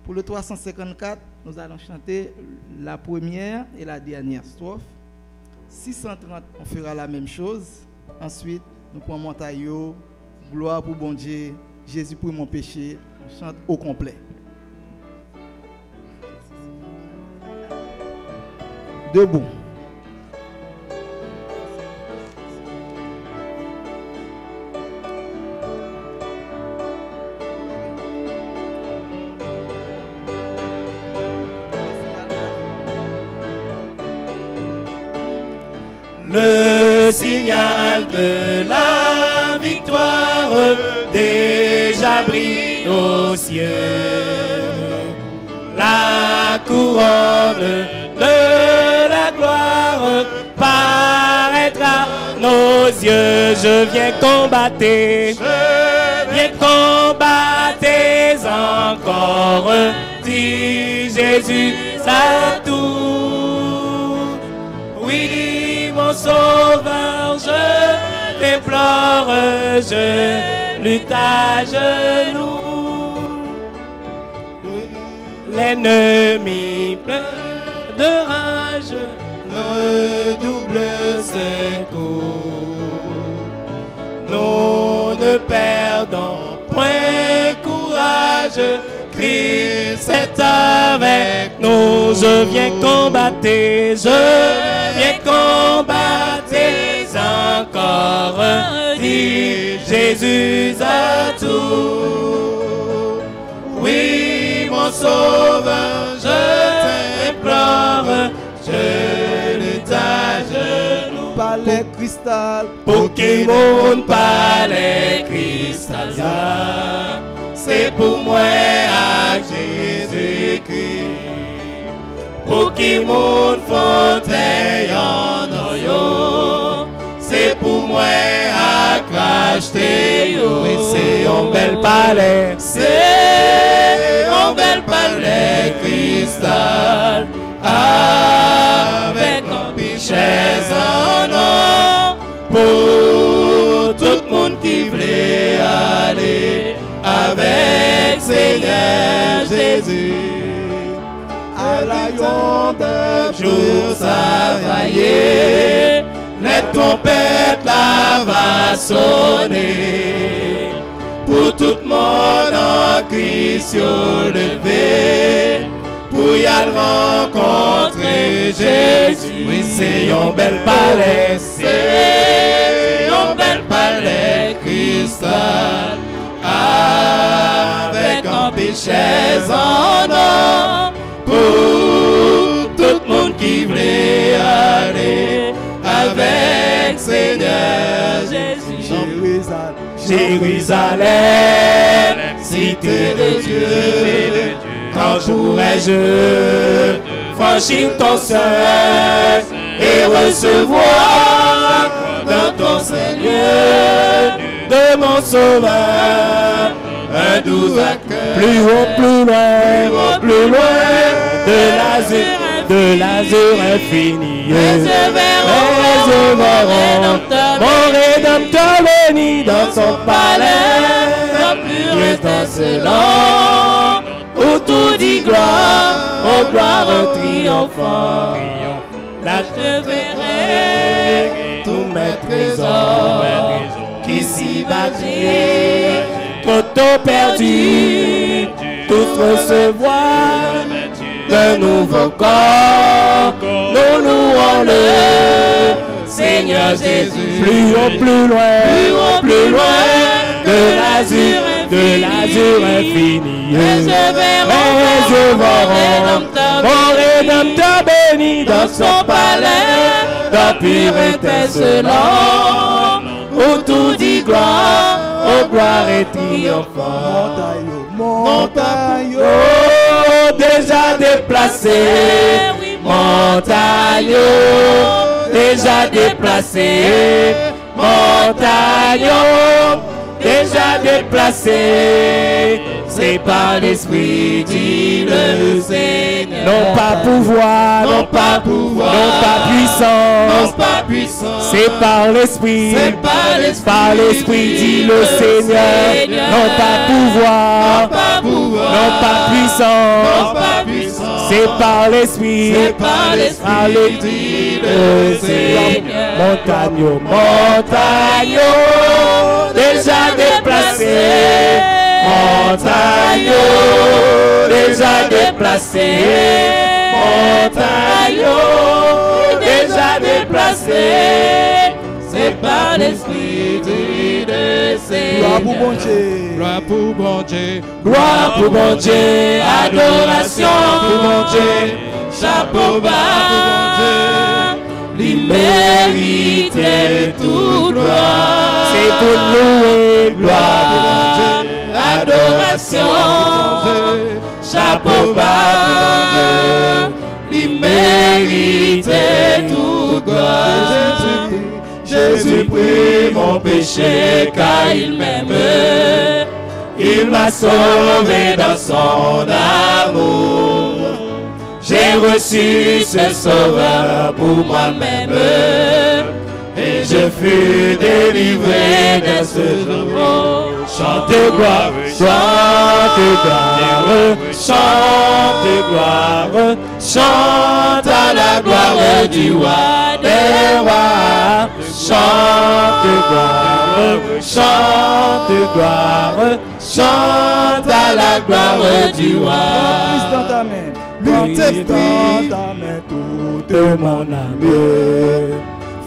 Pour le 354, nous allons chanter la première et la dernière strophe. 630, on fera la même chose. Ensuite, nous prenons Montaillot, gloire pour bon Dieu, Jésus pour mon péché. On chante au complet. Debout. Le signal de la victoire déjà brille au ciel. La couronne de la gloire paraîtra à nos yeux. Je viens combattre, encore, dit Jésus à tout. Oui, mon sauveur, je t'implore, je lutte à genoux. L'ennemi plein de rage redouble ses coups. Nous ne perdons point courage, Christ est avec nous. Je viens combattre, encore, dit Jésus à tout. Oui, mon sauveur, je t'implore, je lutte à genoux. Palais cristal, Pokémon, palais cristal, c'est pour moi à Jésus-Christ. Pokémon, fauteuil en oyo, c'est pour moi à cracher. C'est un bel palais, c'est un bel palais. les cristal, avec un pichets en or, pour tout le monde qui voulait aller avec Seigneur Jésus. À la de jour travailler, les trompettes là va sonner, pour tout le monde en Christ levé, pour y aller rencontrer Jésus. Oui, c'est un bel palais, c'est un bel palais cristal, avec un péché en or, pour tout le monde qui voulait aller avec Seigneur Jésus. Jérusalem, cité de Dieu, quand pourrais-je franchir ton seuil et recevoir dans ton Seigneur de mon Sauveur un doux accueil, plus haut, plus loin, de l'azur infini. Et je verrai mon Rédempteur béni dans son palais, plus étincelant, où tout dit gloire, oh gloire triomphant. Là je verrai tous mes trésors qui s'y battent, trop perdu, tout recevoir de nouveau corps, nous louons-le, Seigneur Jésus. Plus haut, plus loin, de l'azur infini. Et je verrai mon Rédempteur béni dans son palais, dans pur étincelant, où tout dit gloire, oh gloire et triomphant. Montagne, oh, déjà déplacé, montagne, oh, déjà déplacé, montagne, oh, déjà déplacé, c'est par l'Esprit, dit le Seigneur. Non pas pouvoir, non pas puissance, c'est par l'Esprit, par l'Esprit, dit le Seigneur. Non pas pouvoir, non pas puissance, c'est par l'Esprit, par l'Esprit, le Seigneur. Montagne, déjà déplacé, montagne, déjà déplacé, montagne, déjà déplacé, c'est par l'Esprit de Seigneur. Gloire pour bon Dieu, gloire pour bon Dieu, adoration pour bon Dieu, chapeau bas pour bon Dieu, il mérite toute gloire. C'est pour louer, gloire pour bon Dieu, adoration pour Dieu, chapeau bas pour bon Dieu, il mérite toute gloire. Jésus prit mon péché car il m'aime, il m'a sauvé dans son amour. J'ai reçu ce sauveur pour moi-même et je fus délivré de ce jour. Chante gloire, chante gloire, chante gloire, chante à la gloire du roi des rois. Chante gloire, chante à la gloire du roi. Lutte dans ta main toute mon âme,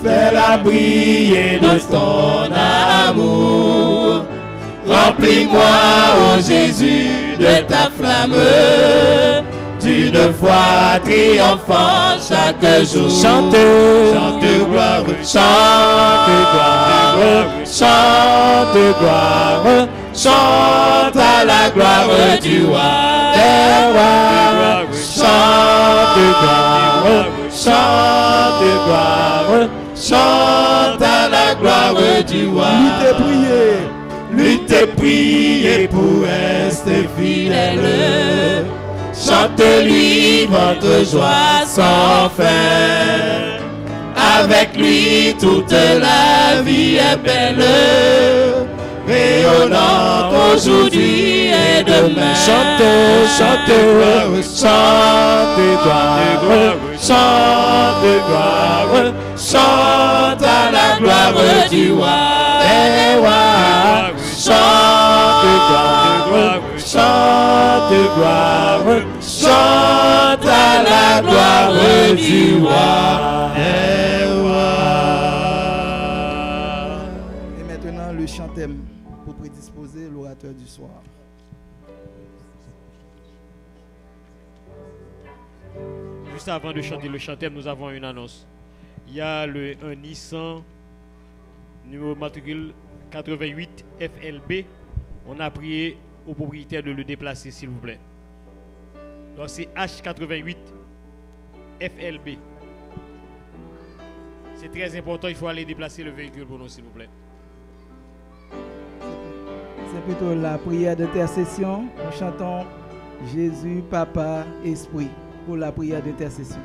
fais-la briller de ton amour. Remplis-moi, ô Jésus, de ta flamme, d'une foi triomphant chaque jour. Chante gloire, chante gloire, chante gloire, chante à la gloire du roi des rois. Chante gloire, chante gloire, chante à la gloire du roi. Lutte et prier pour rester fidèle. chante-lui votre joie sans fin. Avec lui toute la vie est belle, rayonnante aujourd'hui et demain. Chante, chante, chante gloire, chante gloire, chante à la gloire du roi. Chante gloire, chante gloire, chante à la gloire du roi. Et maintenant le chantème pour prédisposer l'orateur du soir. Juste avant de chanter le chantème, nous avons une annonce. Il y a un Nissan numéro matricule 88 FLB. On a prié au propriétaire de le déplacer, s'il vous plaît. Donc c'est H88 FLB. C'est très important, il faut aller déplacer le véhicule pour nous, s'il vous plaît. C'est plutôt la prière d'intercession. Nous chantons Jésus, Papa, Esprit pour la prière d'intercession.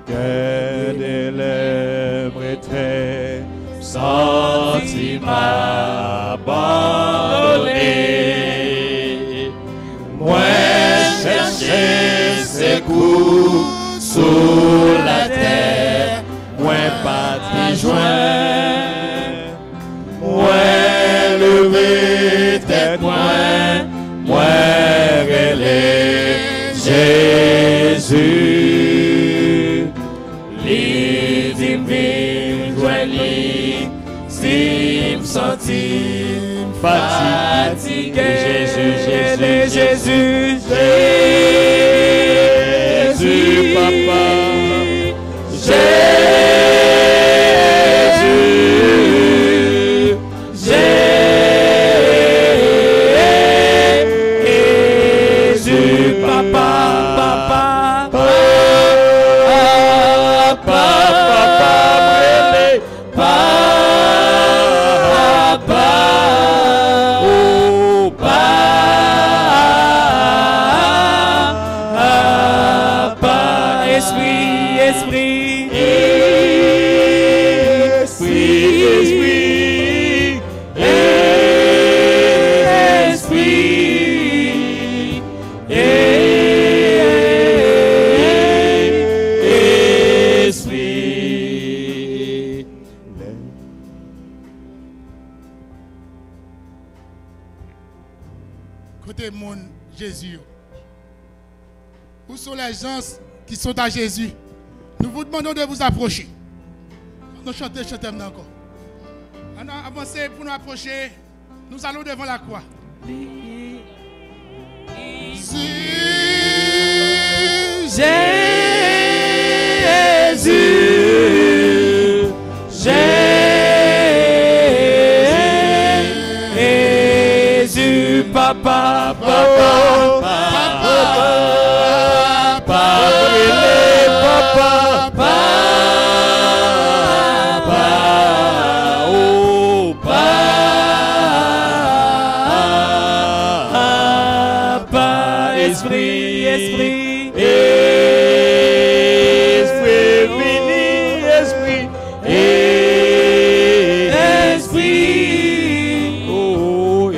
Que des lèvres très sentiments abandonnés, moi chercher ses coups sous la terre, moi pas joint, moi lever tête, moi relais Jésus. Fatigué, Jésus, Papa, Jésus, Papa, Côté mon Jésus. Où sont les gens qui sont à Jésus? Nous vous demandons de vous approcher. Nous chantons encore. On a avancé pour nous approcher. Nous allons devant la croix. Jésus, Jésus, Papa, Papa, Papa, Papa, Papa, oh Papa, Esprit, Esprit, Esprit, vini, Esprit, Esprit, oh,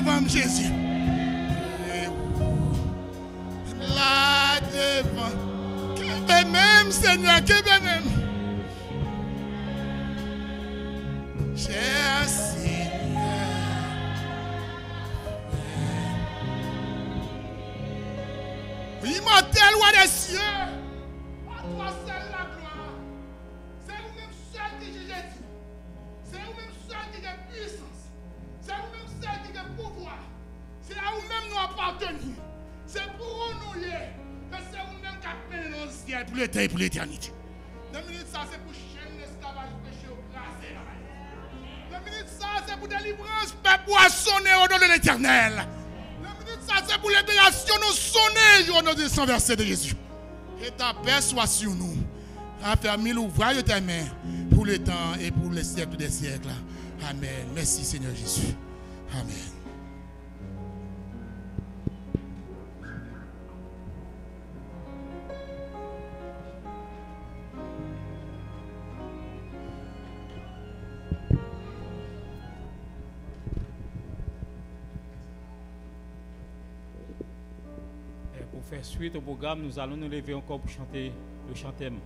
devant Jésus. Là devant. Que même, Seigneur, que même. Cher Seigneur. Immortel roi des cieux. À toi seul la gloire. C'est vous-même seul qui juge. C'est vous-même seul qui a puissance. C'est vous-même seul qui a pouvoir. C'est à vous-même nous appartenir. C'est pour nous lier. Mais c'est vous-même qui a payé nos ciel pour l'éternité et pour l'éternité. 2 minutes, ça c'est pour chaîne l'esclavage péché au brasé. 2 minutes, ça c'est pour délivrance, peuple poissonné au nom de l'éternel. 2 minutes, ça c'est pour libération, nous sonner au nom de son verset de Jésus. Et ta paix soit sur nous. Affermis l'ouvrage de tes mains pour le temps et pour les siècles des siècles. Amen. Merci Seigneur Jésus. Amen. Pour faire suite au programme, nous allons nous lever encore pour chanter le chantème.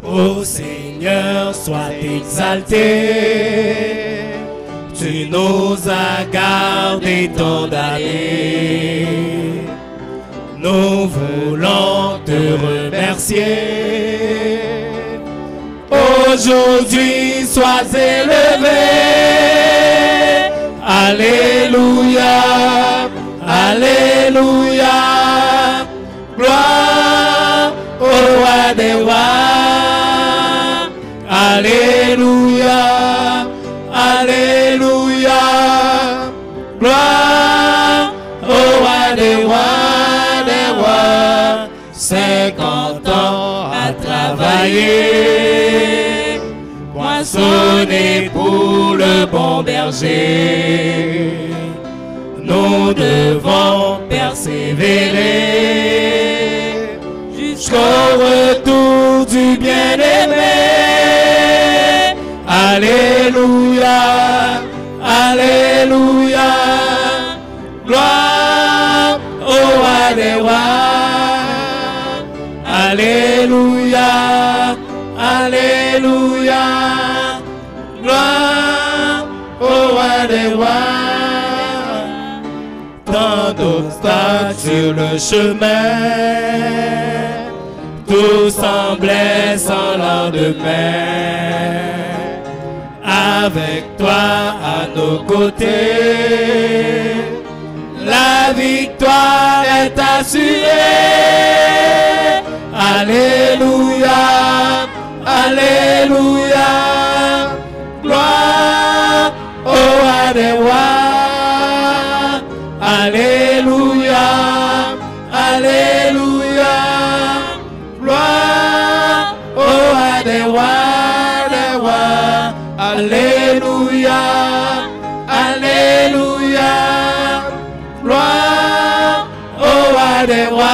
Ô Seigneur, sois exalté. Tu nous as gardés tant d'années. Nous voulons te remercier. Aujourd'hui, sois élevé. Alléluia, Alléluia. Gloire au roi des rois. Alléluia, Alléluia. Gloire au roi des rois, 50 ans à travailler, moissonner pour le bon berger. Nous devons persévérer jusqu'au retour du bien-aimé. Alléluia, Alléluia. Gloire au roi des rois. Alléluia, Alléluia. Gloire au roi des rois. Tant d'obstacles sur le chemin, tout semblait sans lendemain. Avec toi à nos côtés, la victoire est assurée. Alléluia, Alléluia. Gloire au roi des rois. Alléluia, Alléluia. Gloire au roi des rois, des rois. Alléluia, Alléluia. Gloire au roi des rois.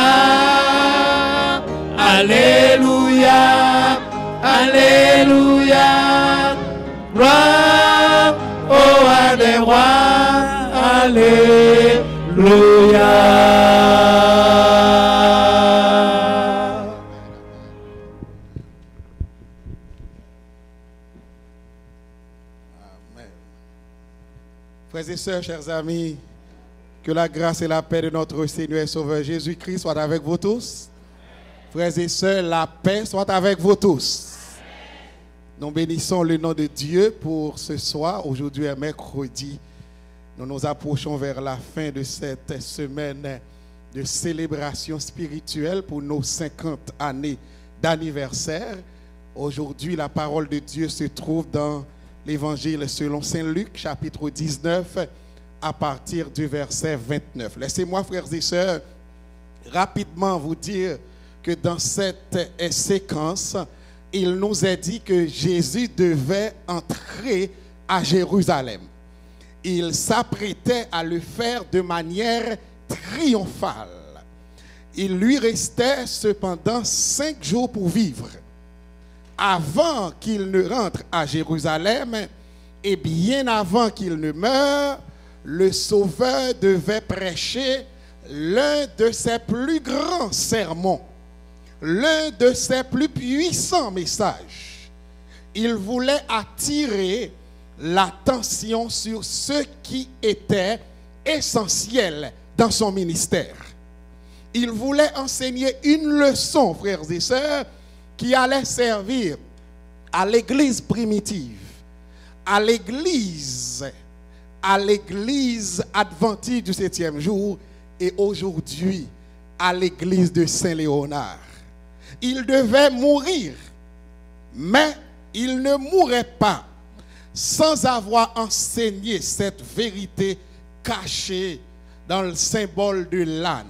Alléluia, Alléluia. Gloire au roi des rois. Alléluia. Frères et sœurs, chers amis, que la grâce et la paix de notre Seigneur et Sauveur Jésus-Christ soient avec vous tous. Frères et sœurs, la paix soit avec vous tous. Nous bénissons le nom de Dieu pour ce soir. Aujourd'hui est mercredi. Nous nous approchons vers la fin de cette semaine de célébration spirituelle pour nos 50 années d'anniversaire. Aujourd'hui, la parole de Dieu se trouve dans l'Évangile selon Saint Luc, chapitre 19, à partir du verset 29. Laissez-moi, frères et sœurs, rapidement vous dire que dans cette séquence, il nous est dit que Jésus devait entrer à Jérusalem. Il s'apprêtait à le faire de manière triomphale. Il lui restait cependant 5 jours pour vivre. Avant qu'il ne rentre à Jérusalem, et bien avant qu'il ne meure, le Sauveur devait prêcher l'un de ses plus grands sermons, l'un de ses plus puissants messages. Il voulait attirer l'attention sur ce qui était essentiel dans son ministère. Il voulait enseigner une leçon, frères et sœurs, qui allait servir à l'église primitive, à l'église adventiste du 7e jour et aujourd'hui à l'église de Saint-Léonard. Il devait mourir, mais il ne mourrait pas sans avoir enseigné cette vérité cachée dans le symbole de l'âne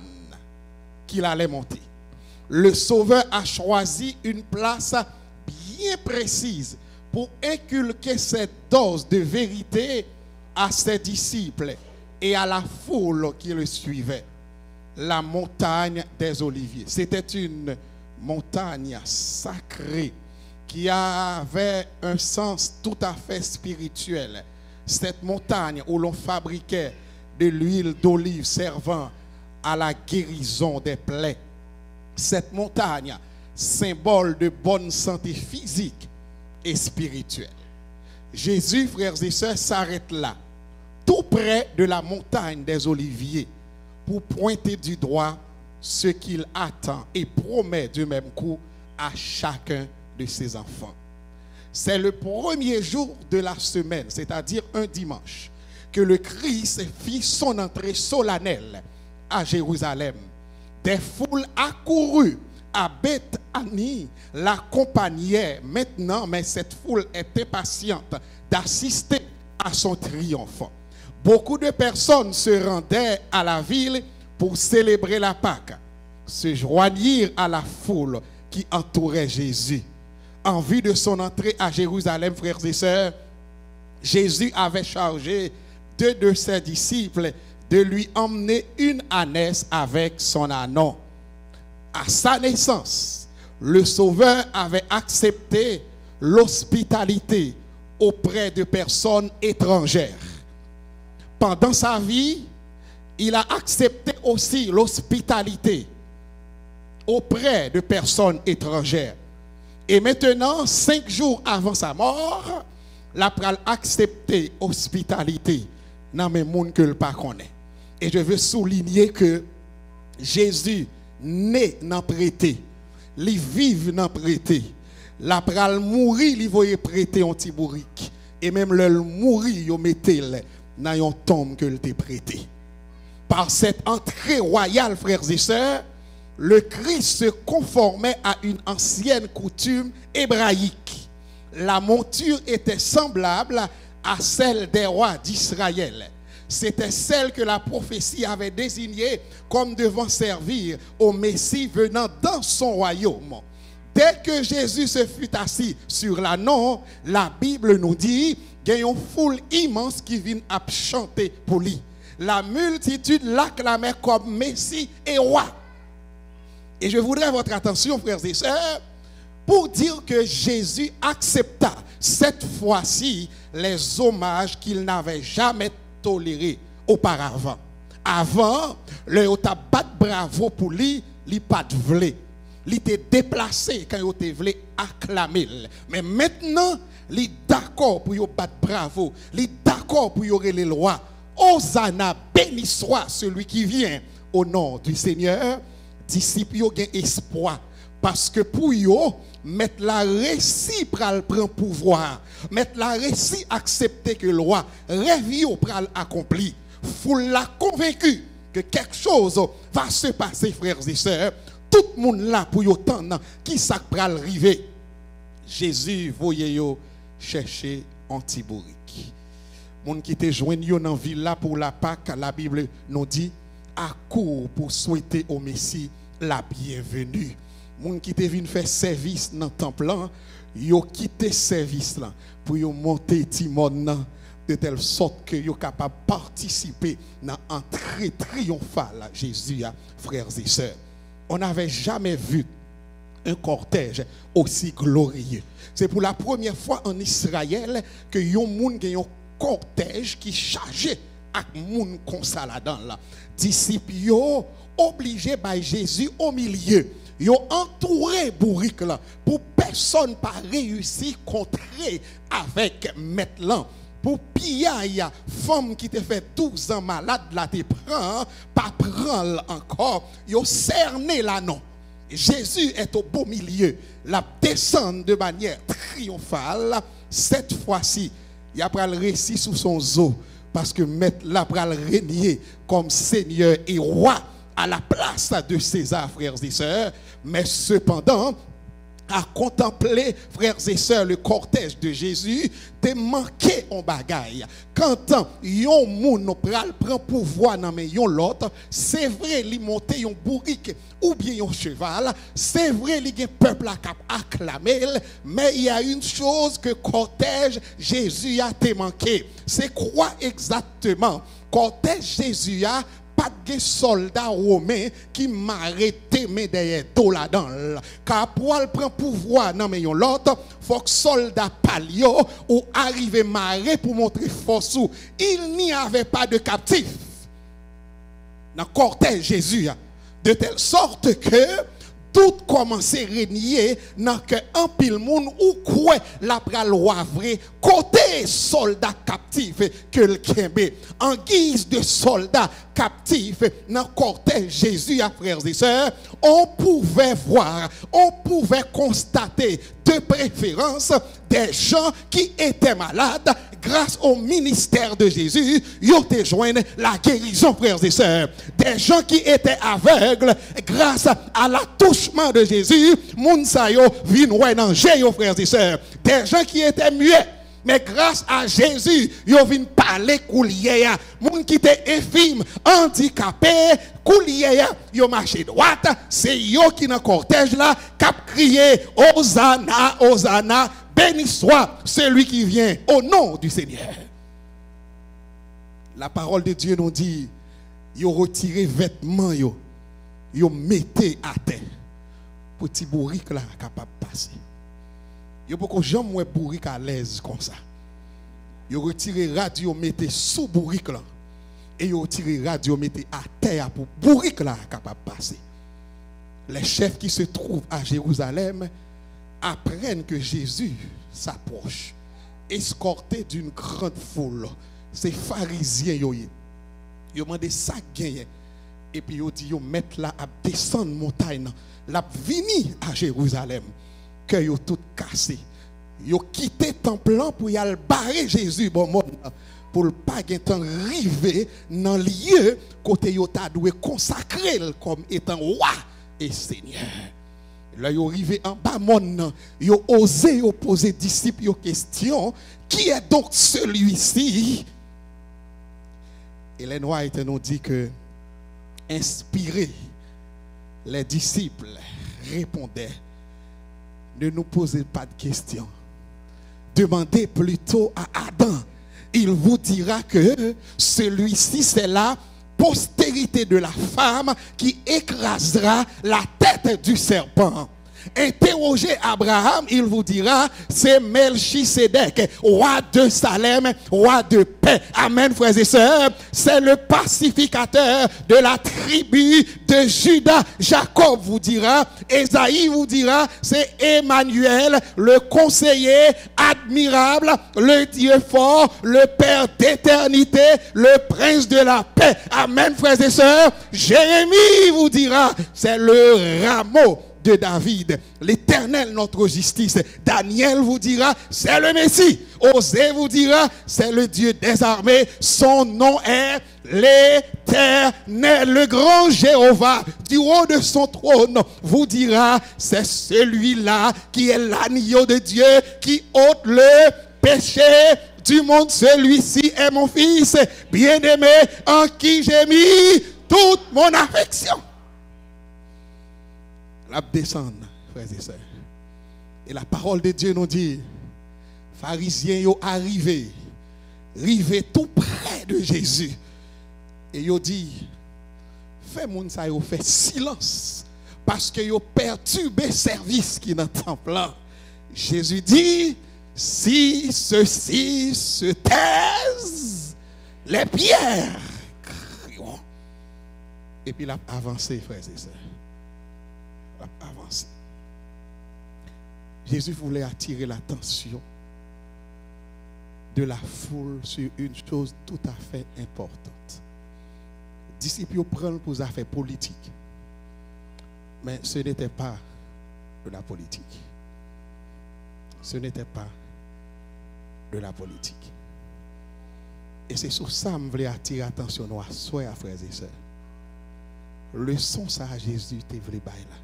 qu'il allait monter. Le Sauveur a choisi une place bien précise pour inculquer cette dose de vérité à ses disciples et à la foule qui le suivait. La montagne des Oliviers. C'était une montagne sacrée qui avait un sens tout à fait spirituel. Cette montagne où l'on fabriquait de l'huile d'olive servant à la guérison des plaies. Cette montagne, symbole de bonne santé physique et spirituelle. Jésus, frères et sœurs, s'arrête là, tout près de la montagne des Oliviers, pour pointer du doigt ce qu'il attend et promet du même coup à chacun de ses enfants. C'est le premier jour de la semaine, c'est-à-dire un dimanche, que le Christ fit son entrée solennelle à Jérusalem. Des foules accourues à Bethanie l'accompagnaient maintenant, mais cette foule était impatiente d'assister à son triomphe. Beaucoup de personnes se rendaient à la ville pour célébrer la Pâque, se joignirent à la foule qui entourait Jésus. En vue de son entrée à Jérusalem, frères et sœurs, Jésus avait chargé 2 de ses disciples de lui emmener une ânesse avec son ânon. À sa naissance, le Sauveur avait accepté l'hospitalité auprès de personnes étrangères. Pendant sa vie, il a accepté aussi l'hospitalité auprès de personnes étrangères. Et maintenant, 5 jours avant sa mort, il a accepté l'hospitalité dans les gens que le pas connaît. Et je veux souligner que Jésus né dans prêté, il vive dans prêté, la pral mourir, il voyait prêter un petit bourrique et même le mourir, il mettait dans une tombe que il t'a prêté. Par cette entrée royale, frères et sœurs, le Christ se conformait à une ancienne coutume hébraïque. La monture était semblable à celle des rois d'Israël. C'était celle que la prophétie avait désignée comme devant servir au Messie venant dans son royaume. Dès que Jésus se fut assis sur l'ânon, la Bible nous dit qu'il y a une foule immense qui vient à chanter pour lui. La multitude l'acclamait comme Messie et roi. Et je voudrais votre attention, frères et sœurs, pour dire que Jésus accepta cette fois-ci les hommages qu'il n'avait jamais tolérés auparavant. Avant, le bat bravo pour lui, il pas de vle. Il était déplacé quand il voulait acclamer. Mais maintenant, il est d'accord pour y battre bravo. Il est d'accord pour y aurer les lois. Hosanna, béni soit celui qui vient au nom du Seigneur. Disciples ont espoir. Parce que pour eux, mettre la récit pral prend pouvoir. Mettre la récit accepter que le roi rêve pral accompli. Foule la convaincu que quelque chose va se passer, frères et sœurs. Tout le monde là pour y attendre qui ça pral arriver. Jésus voyait yo chercher antibourique. Moun qui te joignent dans ville là pour la Pâque, la Bible nous dit accourt pour souhaiter au Messie la bienvenue. Moun qui te vinn faire service dans le temple, yo quitté service là pour yo monter Timon de telle sorte que yo capable participer dans l'entrée triomphale à Jésus, frères et sœurs. On n'avait jamais vu un cortège aussi glorieux. C'est pour la première fois en Israël que yon moun gen yon cortège qui chargé ak moun comme ça là-dedans là. Disciples yo obligé by Jésus au milieu. Yo entouré bourrique là pour personne pas réussi contrer avec maître là. Pour piller ya femme qui te fait 12 ans malade là te prend pas prendre encore. Yo cerné là non. Jésus est au beau milieu. La descend de manière triomphale. Cette fois-ci, il a pris le récit sous son dos. Parce que maître là pral régner comme Seigneur et roi à la place de César, frères et sœurs. Mais cependant, à contempler, frères et sœurs, le cortège de Jésus, te manqué en bagaille. Quand yon moun pral prend pouvoir dans men yon l'autre, c'est vrai li monte yon bourrique ou bien yon cheval, c'est vrai li gen peuple a cap acclamer, mais il y a une chose que cortège Jésus a te manqué. C'est quoi exactement? Cortège Jésus a pas de soldats romains qui m'arrêtent mais derrière tout là-dedans. Car pour le prendre pouvoir non mais l'autre, faut que soldats palio ou arriver marrer pour montrer force. Il n'y avait pas de captifs dans le cortège Jésus, de telle sorte que tout commençait à régner dans que un pile monde ou quoi la pral roi vrai côté soldat captif que le kembe en guise de soldat captif dans cortège Jésus à frères et sœurs, on pouvait voir, on pouvait constater de préférence des gens qui étaient malades. Grâce au ministère de Jésus, ils ont joint la guérison, frères et sœurs. Des gens qui étaient aveugles, grâce à l'attouchement de Jésus, moun sa yo vin wè nan yo, frères et sœurs. Des gens qui étaient muets, mais grâce à Jésus, ils vin parler koulier. Moun qui étaient infirmes, handicapés, koulier, yo marché droite, c'est yo qui dans cortège là, cap crier Hosanna, Hosanna. Béni soit celui qui vient au nom du Seigneur. La parole de Dieu nous dit, yo retiré vêtements yo mettez à terre. Petit bourrique là capable de passer. Yo beaucoup jamais ouais bourrique à l'aise comme ça. Yo retiré radio mettez sous bourrique là et yo retiré radio mettez à terre pour bourrique là capable de passer. Les chefs qui se trouvent à Jérusalem apprennent que Jésus s'approche, escorté d'une grande foule. Ces pharisiens yo demandé ça gagné et puis yo dit yo mettre là à descendre montagne, la vini à Jérusalem, que yo tout cassé. Yo quitté temple pour y aller barrer Jésus bon monde pour le pas gen temps river dans lieu côté yo ta doué consacrer comme étant roi et Seigneur. Là, ils arrivé en bas monde, ils ont osé poser disciples une question, qui est donc celui-ci? Et les Noirs nous dit que inspirés, les disciples répondaient, ne nous posez pas de questions. Demandez plutôt à Adam. Il vous dira que celui-ci c'est la postérité de la femme qui écrasera la tête du serpent. Interrogez Abraham, il vous dira, c'est Melchisedec, roi de Salem, roi de paix. Amen, frères et sœurs. C'est le pacificateur de la tribu de Juda. Jacob vous dira, Esaïe vous dira, c'est Emmanuel, le conseiller admirable, le Dieu fort, le Père d'éternité, le prince de la paix. Amen, frères et sœurs. Jérémie vous dira, c'est le rameau de David, l'Éternel notre justice. Daniel vous dira, c'est le Messie. Osée vous dira, c'est le Dieu des armées. Son nom est l'Éternel, le grand Jéhovah. Du haut de son trône vous dira, c'est celui-là qui est l'agneau de Dieu qui ôte le péché du monde. Celui-ci est mon fils bien-aimé en qui j'ai mis toute mon affection. La descendre, frères et sœurs. Et la parole de Dieu nous dit, pharisiens sont arrivés tout près de Jésus. Et ils dit, fais moun ça, yo fait silence. Parce que yo perturbé service qui est dans le temple là. Jésus dit, si ceux-ci se taisent, les pierres crieront. Et puis il a avancé, frères et sœurs. Il a avancé. Jésus voulait attirer l'attention de la foule sur une chose tout à fait importante. Les disciples prennent pour des affaires politiques. Mais ce n'était pas de la politique. Ce n'était pas de la politique. Et c'est sur ça que je voulais attirer l'attention de nos frères et sœurs. Le son ça à Jésus te voulait bailler là.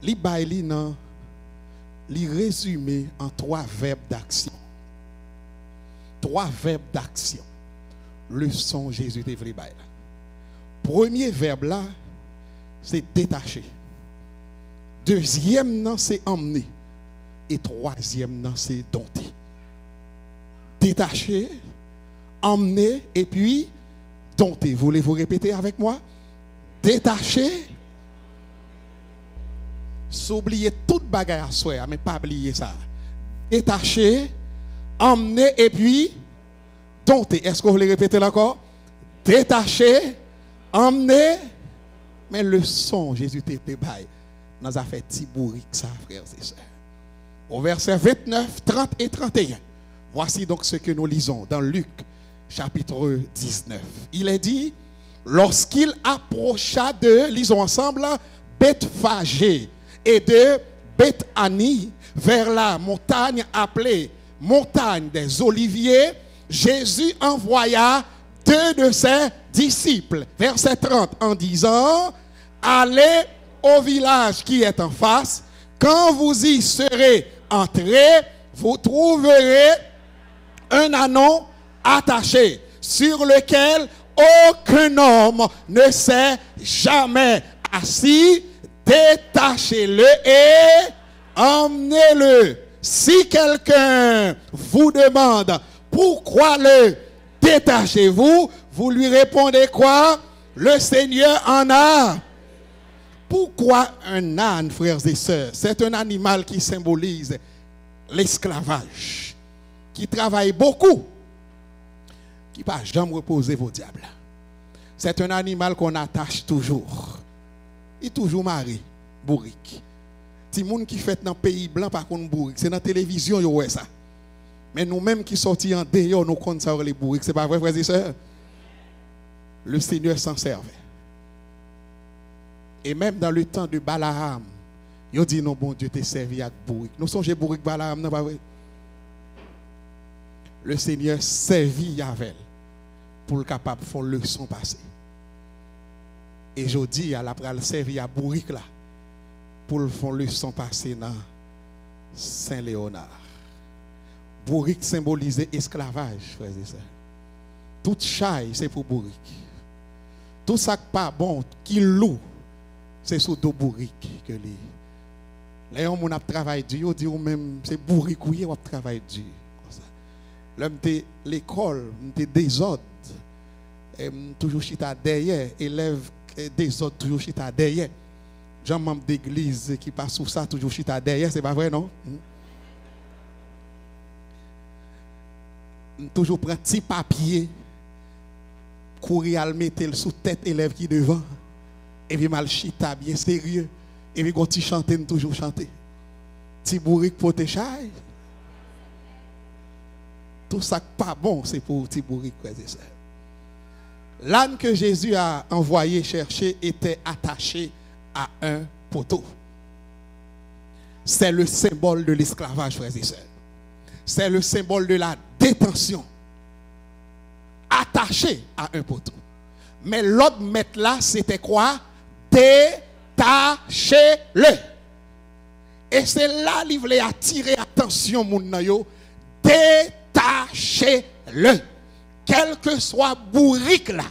Li bailler non, li résumé en 3 verbes d'action. 3 verbes d'action. Le son Jésus te voulait bailler là. Premier verbe là, c'est détacher. Deuxième non, c'est emmener. Et troisième non, c'est dompter. Détacher, emmener et puis dompter. Voulez-vous répéter avec moi? Détacher. S'oublier toute bagarre à soi, mais pas oublier ça. Détacher, emmener et puis dompter. Est-ce que vous voulez répéter encore? Détacher, emmener. Mais le son, Jésus te baille. Nous a fait petit bourrique ça, frères et sœurs. Au verset 29, 30 et 31. Voici donc ce que nous lisons dans Luc, chapitre 19. Il est dit, lorsqu'il approcha de, lisons ensemble, Bethphagée et de Bethanie, vers la montagne appelée montagne des Oliviers, Jésus envoya 2 de ses disciples. Verset 30, en disant, allez au village qui est en face, quand vous y serez entrés, vous trouverez un ânon attaché sur lequel aucun homme ne s'est jamais assis. Détachez-le et emmenez-le. Si quelqu'un vous demande pourquoi le détachez-vous, vous lui répondez quoi? Le Seigneur en a. Pourquoi un âne, frères et sœurs? C'est un animal qui symbolise l'esclavage, qui travaille beaucoup, qui ne va jamais reposer vos diables. C'est un animal qu'on attache toujours. Il est toujours marié, bourrique. Si moun qui fait dans le pays blanc par contre bourrique, c'est dans la télévision yo ouais ça. Mais nous-mêmes qui sortis en dehors, nous connaissons ça les bourriques. C'est pas vrai, frères et sœurs? Le Seigneur s'en servait. Et même dans le temps de Balaam, il dit non, bon Dieu, t'es servi avec bourrique. Nous songez bourrique Balaam, non pas vrai? Le Seigneur servit Yavel pour le capable de faire leçon passée. Et je dis à la pral servi à bourrique là pour le faire leçon passée dans Saint-Léonard. Bourrique symbolisait esclavage, frères et sœurs. Toute chaille, c'est pour bourrique. Tout ça qui pas bon, qui loue, c'est sous dos bourrique que les. Là, on a travaillé dur, dit même c'est bourrique ou on travaille dur. L'homme de l'école, de désordre, toujours chita derrière, élève désordre, toujours chita derrière. Jean membre d'église qui passe sous ça, toujours chita derrière, c'est pas vrai, non? Toujours prendre petit papier, courir à le mettre sous tête élève qui devant, et puis mal chita bien sérieux, et puis quand tu chantes, toujours chanter. Petit bourrique pour tes chailles. Tout ça pas bon, c'est pour petit bourrique, frères et sœurs. L'âne que Jésus a envoyé chercher était attaché à un poteau. C'est le symbole de l'esclavage, frères et sœurs. C'est le symbole de la détention. Attaché à un poteau. Mais l'autre maître là, c'était quoi? Détachez-le. Et c'est là qu'il voulait attirer attention, mon nayo. Détachez-le. Quel que soit bourrique là,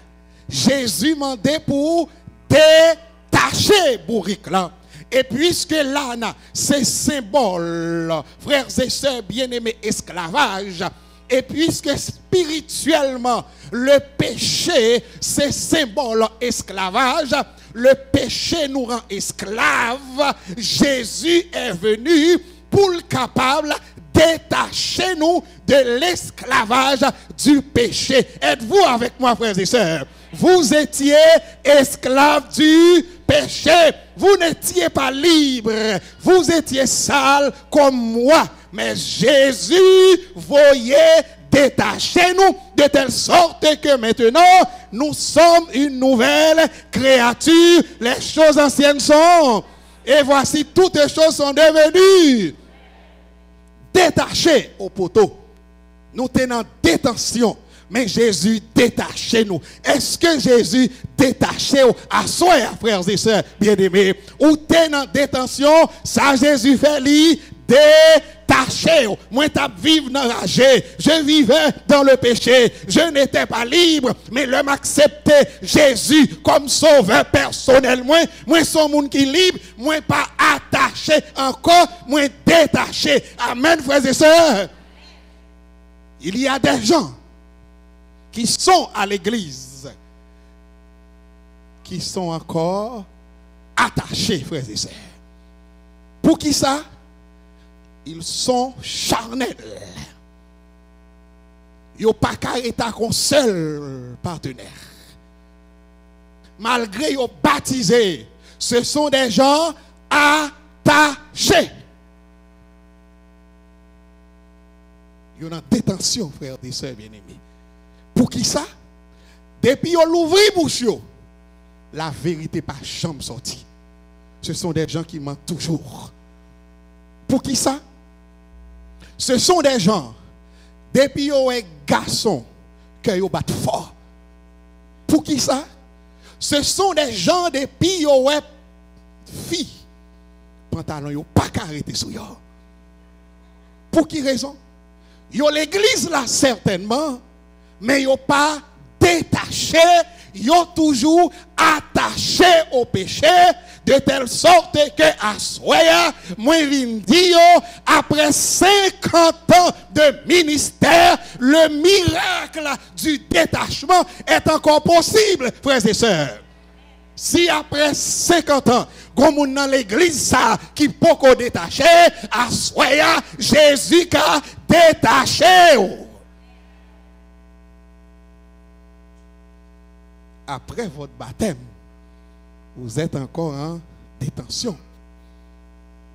Jésus mandait pour détacher bourrique là. Et puisque l'âne, c'est symbole, frères et sœurs bien-aimés, esclavage, et puisque spirituellement, le péché, c'est symbole esclavage, le péché nous rend esclaves, Jésus est venu pour le capable détacher nous de l'esclavage du péché. Êtes-vous avec moi, frères et sœurs? Vous étiez esclaves du péché. Vous n'étiez pas libres. Vous étiez sales comme moi. Mais Jésus voyait détacher nous de telle sorte que maintenant nous sommes une nouvelle créature. Les choses anciennes sont. Et voici toutes les choses sont devenues détachées au poteau. Nous tenons en détention. Mais Jésus détachez nous. Est-ce que Jésus détachez à soi, frères et sœurs bien-aimés? Ou t'es en détention, ça Jésus fait lui détaché. Moi, je vivais dans la rage. Je vivais dans le péché. Je n'étais pas libre. Mais l'homme acceptait Jésus comme sauveur personnel. Moi, je suis un monde qui est libre. Moi, pas attaché encore. Moi, détaché. Amen, frères et sœurs. Il y a des gens qui sont à l'église, qui sont encore attachés, frères et sœurs. Pour qui ça? Ils sont charnels. Ils n'ont pas qu'à être un seul partenaire. Malgré qu'ils sont baptisés, ce sont des gens attachés. Ils sont en détention, frères et sœurs bien-aimés. Pour qui ça? Depuis qu'on l'ouvre bouche, la vérité pas jamais sortie. Ce sont des gens qui mentent toujours. Pour qui ça? Ce sont des gens, depuis qu'on est garçon, que ils battent fort. Pour qui ça? Ce sont des gens, depuis qu'on est fille, pantalon, ils pas arrêté sur eux. Pour qui raison? Yo l'église là certainement, mais ils n'ont pas détaché, ils ont toujours attaché au péché, de telle sorte que à soya, moi vinn dire après 50 ans de ministère, le miracle du détachement est encore possible, frères et sœurs. Si après 50 ans, comme dans l'église ça qui peut détacher, à soya, Jésus a détaché. Après votre baptême, vous êtes encore en détention.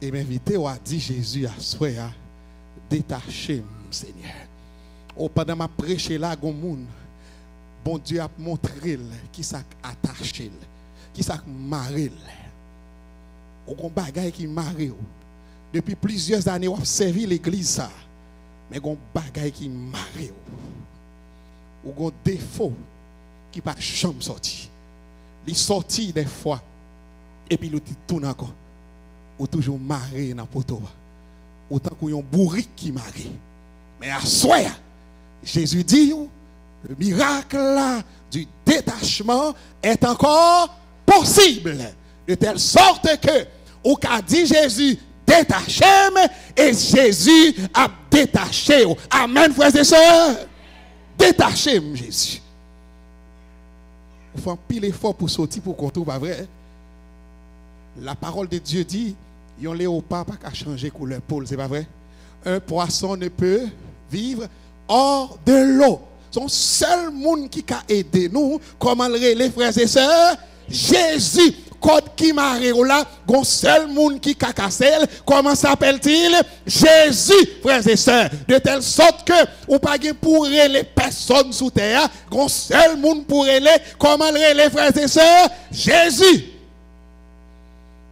Et m'inviter à dire Jésus à soi, détaché, Seigneur. Pendant ma prêché là, bon Dieu a montré qui s'est attaché, qui s'est marré. Ou gon bagay qui marré. Depuis plusieurs années, on a servi l'église ça. Mais gon bagay qui marré. Ou gon défaut qui pas jamais sorti. Il sorti des fois et puis il tourne encore. Ou toujours marré dans poteau. Autant qu'on bourrique qui marré. Mais à soi, Jésus dit le miracle là, du détachement est encore possible. De telle sorte que ou qu'a dit Jésus détaché et Jésus a détaché. Amen, frères et sœurs. Détaché Jésus. Il faut un pile effort pour sortir pour qu'on trouve, pas vrai? La parole de Dieu dit, yon léopard pas qu'à changer couleur pôle, c'est pas vrai? Un poisson ne peut vivre hors de l'eau. Son seul monde qui a aidé nous, comment les frères et sœurs? Jésus. Code qui m'a là, gon seul monde qui a cassé, comment s'appelle-t-il? Jésus, frères et sœurs. De telle sorte que, ou pas pour les personnes sous terre, gon seul monde pour les, comment les frères et sœurs? Jésus.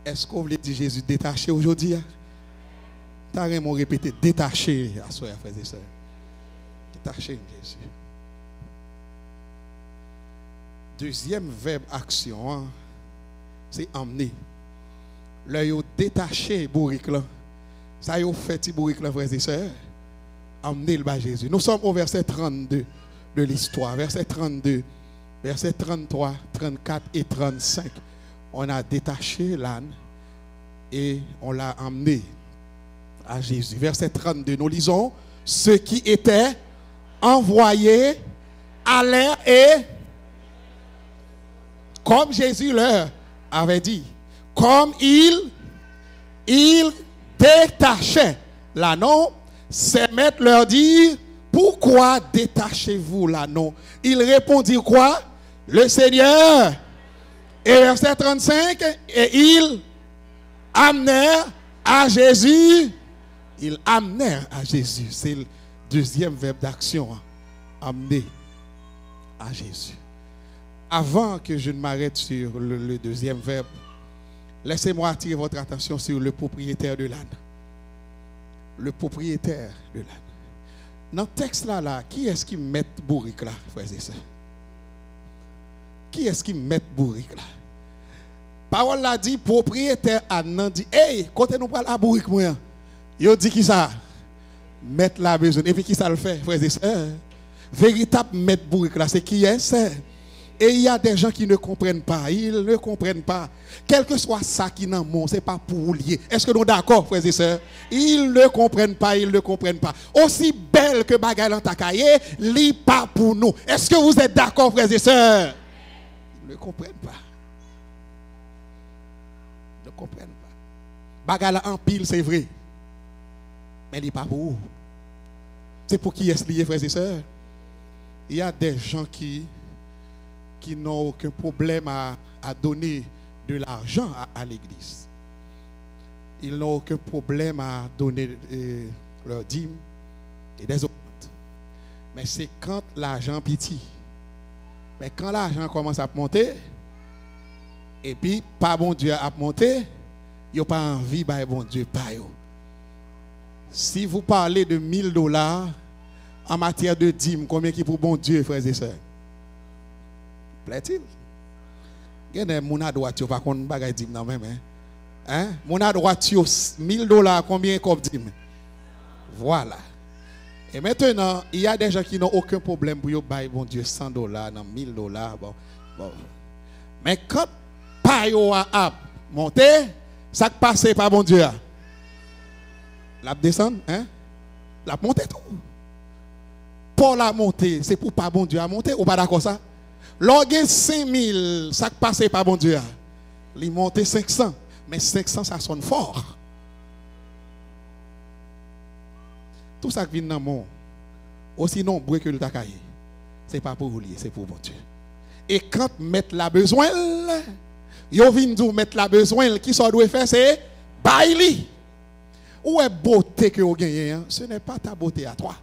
Est-ce qu'on voulait dire Jésus détaché aujourd'hui? T'as vraiment répété détaché à soi, frères et sœurs. Détaché, Jésus. Deuxième verbe action, hein? C'est emmener. Là, ils ont détaché bourrique là. Ça, ils ont fait bourrique là, frères et sœurs. Emmener le bas Jésus. Nous sommes au verset 32 de l'histoire. Verset 32, verset 33, 34 et 35. On a détaché l'âne et on l'a emmené à Jésus. Verset 32, nous lisons, ceux qui étaient envoyés allèrent et, comme Jésus leur avait dit, comme il détachait l'anneau, ses maîtres leur dirent, pourquoi détachez-vous l'anneau? Il répondit quoi? Le Seigneur. Et verset 35, et ils amenèrent à Jésus. Ils amenèrent à Jésus. C'est le deuxième verbe d'action. Amener à Jésus. Avant que je ne m'arrête sur le deuxième verbe, laissez-moi attirer votre attention sur le propriétaire de l'âne. Le propriétaire de l'âne. Dans le texte là, qui est-ce qui met bourrique là, frères et sœurs? Qui est-ce qui met bourrique là? Parole là dit, propriétaire âne dit, hey, quand nous parlons à bourrique, moi, il dit qui ça? Mettre la besoin. Et puis qui ça le fait, frères et sœurs? Véritable mettre bourrique là, c'est qui est-ce? Et il y a des gens qui ne comprennent pas. Ils ne comprennent pas. Quel que soit ça qui n'en monte, ce n'est pas pour lier. Est-ce que nous sommes d'accord, frères et sœurs? Ils ne comprennent pas, ils ne comprennent pas. Aussi belle que bagaille dans ta cahier, lit pas pour nous. Est-ce que vous êtes d'accord, frères et sœurs? Ils ne comprennent pas. Ils ne comprennent pas. Bagaille en pile, c'est vrai. Mais il n'est pas pour vous. C'est pour qui est-ce lié, frères et sœurs? Il y a des gens qui n'ont aucun problème à donner de l'argent à l'église. Ils n'ont aucun problème à donner leur dîme et des autres. Mais c'est quand l'argent petit. Mais quand l'argent commence à monter, et puis pas bon Dieu à monter, il n'y a pas envie de bon Dieu pas. Si vous parlez de $1000 en matière de dîme, combien qui pour bon Dieu, frères et sœurs? Plaît-il? Il y a des gens qui ont pas qu'on bagaille dîme dans même hein? Mon a droit $1000 combien comme dîme? Voilà. Et maintenant, il y a des gens qui n'ont aucun problème pour bailler bon Dieu $100 dans $1000 bon. Mais quand payo a monté, ça passe par bon Dieu. La descend hein? La monter tout. Pour la monter, c'est pour pas bon Dieu à monter ou pas d'accord ça? Lorsque 5000, ça passe par bon Dieu. Il monte 500. Mais 500, ça sonne fort. Tout ça qui vient dans le monde, aussi nombreux que le takaye, ce n'est pas pour vous lier, c'est pour bon Dieu. Et quand mettre la besoin, yo vient nous mettre la besoin, qui ça doit faire, c'est baili. Où est beauté que vous gagnez? Ce n'est pas ta beauté à toi.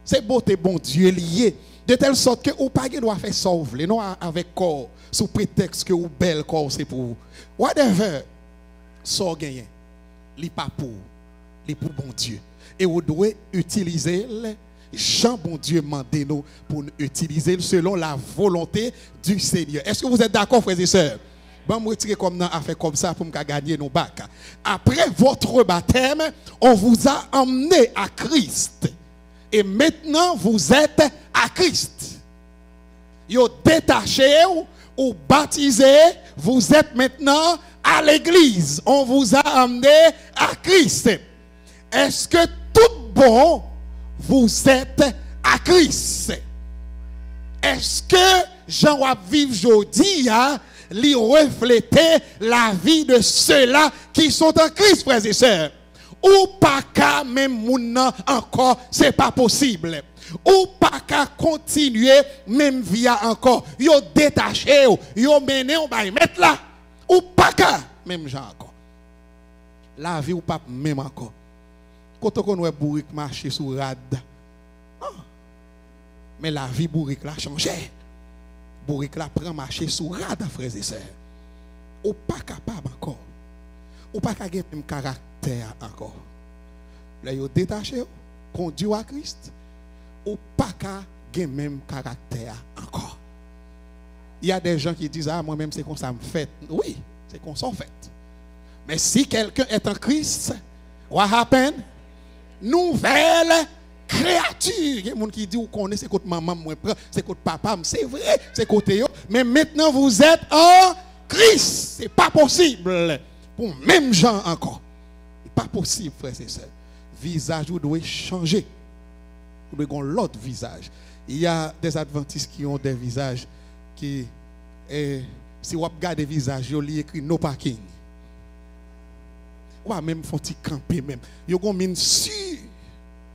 C'est beauté bon Dieu lié. De telle sorte que vous ne doit faire sauver, non avec corps, sous prétexte que vous bel corps, c'est pour vous. Whatever, ça gagne, ce n'est pas pour, c'est pour bon Dieu. Et vous devez utiliser Jean bon Dieu mandé nous pour utiliser selon la volonté du Seigneur. Est-ce que vous êtes d'accord, frères et sœurs? Bon, me retirer comme ça, fait comme ça pour me gagner nos bacs. Après votre baptême, on vous a emmené à Christ. Et maintenant, vous êtes à Christ. Vous détaché ou baptisé, vous êtes maintenant à l'église. On vous a amené à Christ. Est-ce que tout bon, vous êtes à Christ? Est-ce que Jean va vivre aujourd'hui, lui refléter la vie de ceux-là qui sont en Christ, frères et sœurs? Ou pas qu'à même moun encore, c'est pas possible. Ou pas qu'à continuer même via encore. Yo détaché, yo mené, on va y mettre là. Ou pas qu'à même gens encore. La vie ou pas même encore. Quand on voit bourrique marcher sous rad. Mais la vie bourrique là changé. Bourrique là prend marcher sous rad, frères et sœurs. Ou pas capable encore. Ou pas qu'à gagner même caractère encore. Là, vous détachez, conduit à Christ, ou pas qu'à gagner même caractère encore. Il y a des gens qui disent, ah, moi-même, c'est comme ça me fait. Oui, c'est comme ça me fait. Mais si quelqu'un est en Christ, what happen? Nouvelle créature. Il y a des gens qui disent, vous connaissez, c'est côté maman, c'est côté papa, c'est vrai, c'est côté yo. Mais maintenant, vous êtes en Christ. C'est pas possible pour même gens encore. Pas possible, frères et sœurs. Visage, vous devez changer. Vous devez avoir l'autre visage. Il y a des adventistes qui ont des visages qui, si vous regardez des visages, il y a écrit no parking. Ou même font ils camper même. Ils ont mis sur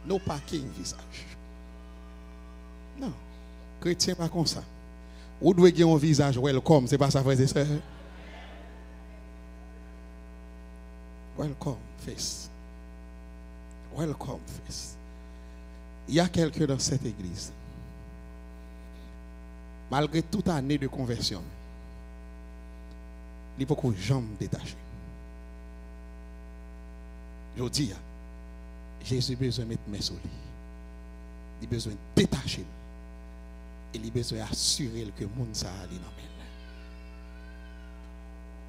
no parking visage. Non. Chrétien pas comme ça. Vous devez avoir un visage welcome, c'est pas ça, frères et sœurs. Welcome face. Welcome face. Il y a quelqu'un dans cette église. Malgré toute année de conversion, il n'y a pas de jambes détachées. Je dis, Jésus a besoin de mettre mes sur lui. Il a besoin de détacher. Et il a besoin d'assurer que le monde ça allait dans le.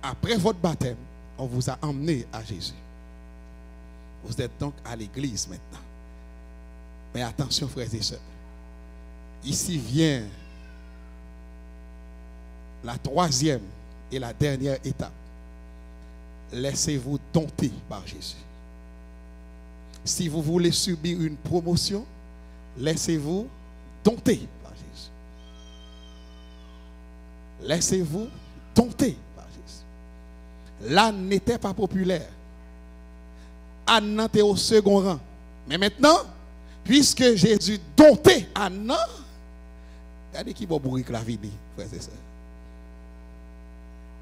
Après votre baptême, on vous a emmené à Jésus. Vous êtes donc à l'église maintenant. Mais attention, frères et sœurs. Ici vient la troisième et la dernière étape. Laissez-vous dompter par Jésus. Si vous voulez subir une promotion, laissez-vous dompter par Jésus. Laissez-vous dompter par Jésus. L'âne n'était pas populaire. Anne était au second rang. Mais maintenant, puisque Jésus domptait Anne, regardez qui va bourrer la vie, frères et sœurs.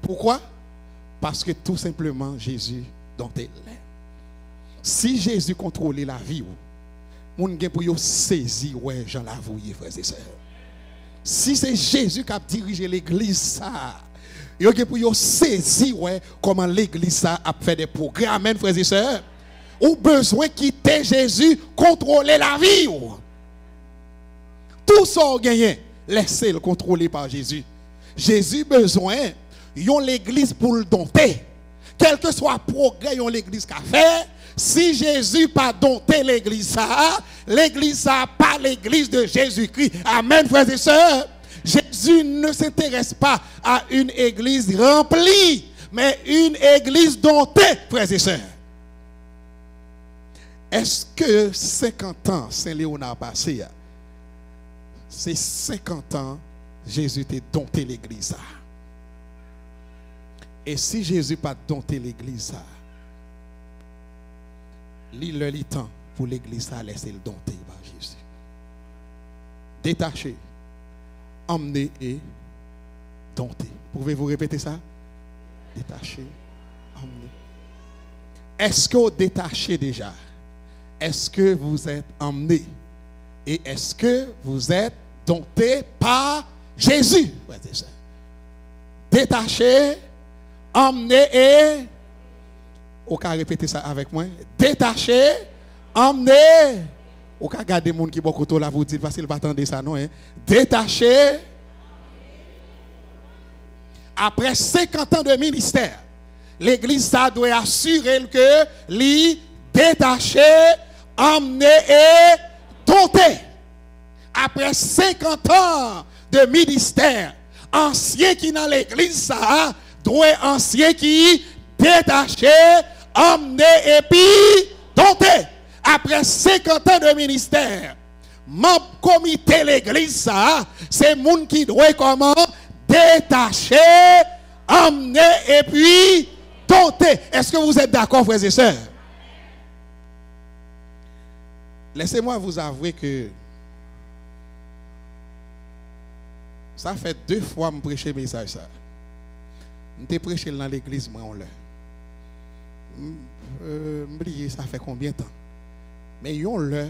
Pourquoi? Parce que tout simplement Jésus domptait. Si Jésus contrôlait la vie, on a pour saisir ouais Jean l'avoué, frères et sœurs. Si c'est Jésus qui a dirigé l'église ça, il y a pour saisir ouais comment l'église ça a fait des progrès. Amen, frères et sœurs. Ou besoin de quitter Jésus, contrôler la vie. Tout ça gagné, laissez-le contrôler par Jésus. Jésus besoin yon l'église pour le dompter. Quel que soit le progrès yon l'église qu'a fait, si Jésus pas dompté l'église ça pas l'église de Jésus-Christ. Amen, frères et sœurs. Jésus ne s'intéresse pas à une église remplie, mais une église domptée, frères et sœurs. Est-ce que 50 ans Saint-Léonard passé, c'est 50 ans Jésus t'a dompté l'église. Et si Jésus pas dompté l'église, il a le temps pour l'église à laisser le dompter par Jésus. Détaché, emmener et dompter. Pouvez-vous répéter ça? Détaché, emmener. Est-ce que vous détachez déjà? Est-ce que vous êtes emmené? Et est-ce que vous êtes dompté par Jésus? Détaché, emmené et... Vous pouvez répéter ça avec moi. Détaché, emmené. Vous pouvez garder les gens qui sont là pour dire parce qu'ils ne pas attendre ça, non? Détaché. Après 50 ans de ministère, l'église ça doit assurer que lui détaché, emmené et dompté. Après 50 ans de ministère, ancien qui dans l'église ça doit ancien qui détaché, emmené et puis dompté. Après 50 ans de ministère, membre comité l'église ça, c'est moun qui doit comment détaché, emmené et puis dompté. Est-ce que vous êtes d'accord, frères et sœurs? Laissez-moi vous avouer que ça fait 2 fois que je prêche le message. Je prêche dans l'église, moi, on l'a. Ça fait combien de temps? Mais on l'a.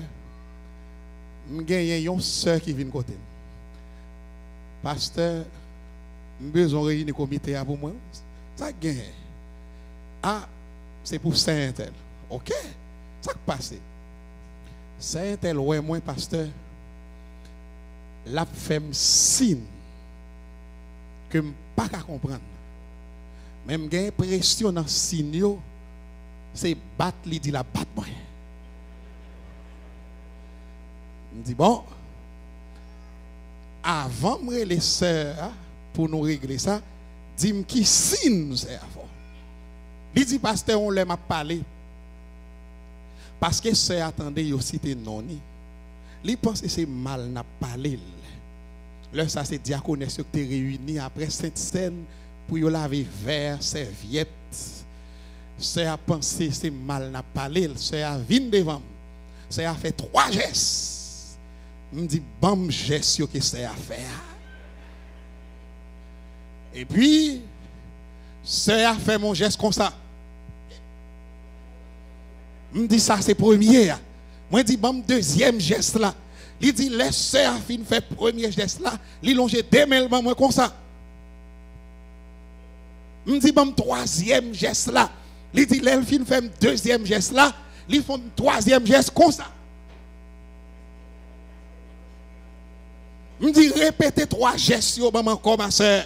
Je une soeur qui vient côté. Pasteur, je besoin de réunir un comité pour moi. Ça gagne. Ah, c'est pour Saint-Tel. Ok? Ça qui passe. Saint-Tel, ouais, moi, pasteur, la femme signe que je ne peux pas comprendre. Même j'ai l'impression dans le signe, c'est battre, il dit la battre moi. Je dis bon, avant de les sœurs pour nous régler ça, dis-moi qui signe nous c'est avant. Il dit, pasteur, on l'aime à parler. Parce que c'est attendez, il aussi te non. Il pense que c'est mal n'a parlé. Là, ça c'est diaconesse qui te réuni après cette scène pour y laver verre, serviette. C'est à penser c'est mal n'a parlé. C'est à venir devant. C'est à faire 3 gestes. Je me dis, bon geste que c'est à faire. Et puis, c'est à faire mon geste comme ça. Je me dis, ça c'est premier. Moi, je dis, bon, deuxième geste là. Il dit, laisse à fin faire premier geste là. Il longe démêlement moi comme ça. Je me dis, bon, troisième geste là. Il dit, laisse fin faire deuxième geste là. Il font troisième geste comme ça. Je me dis, répétez 3 gestes, maman, comme ma soeur.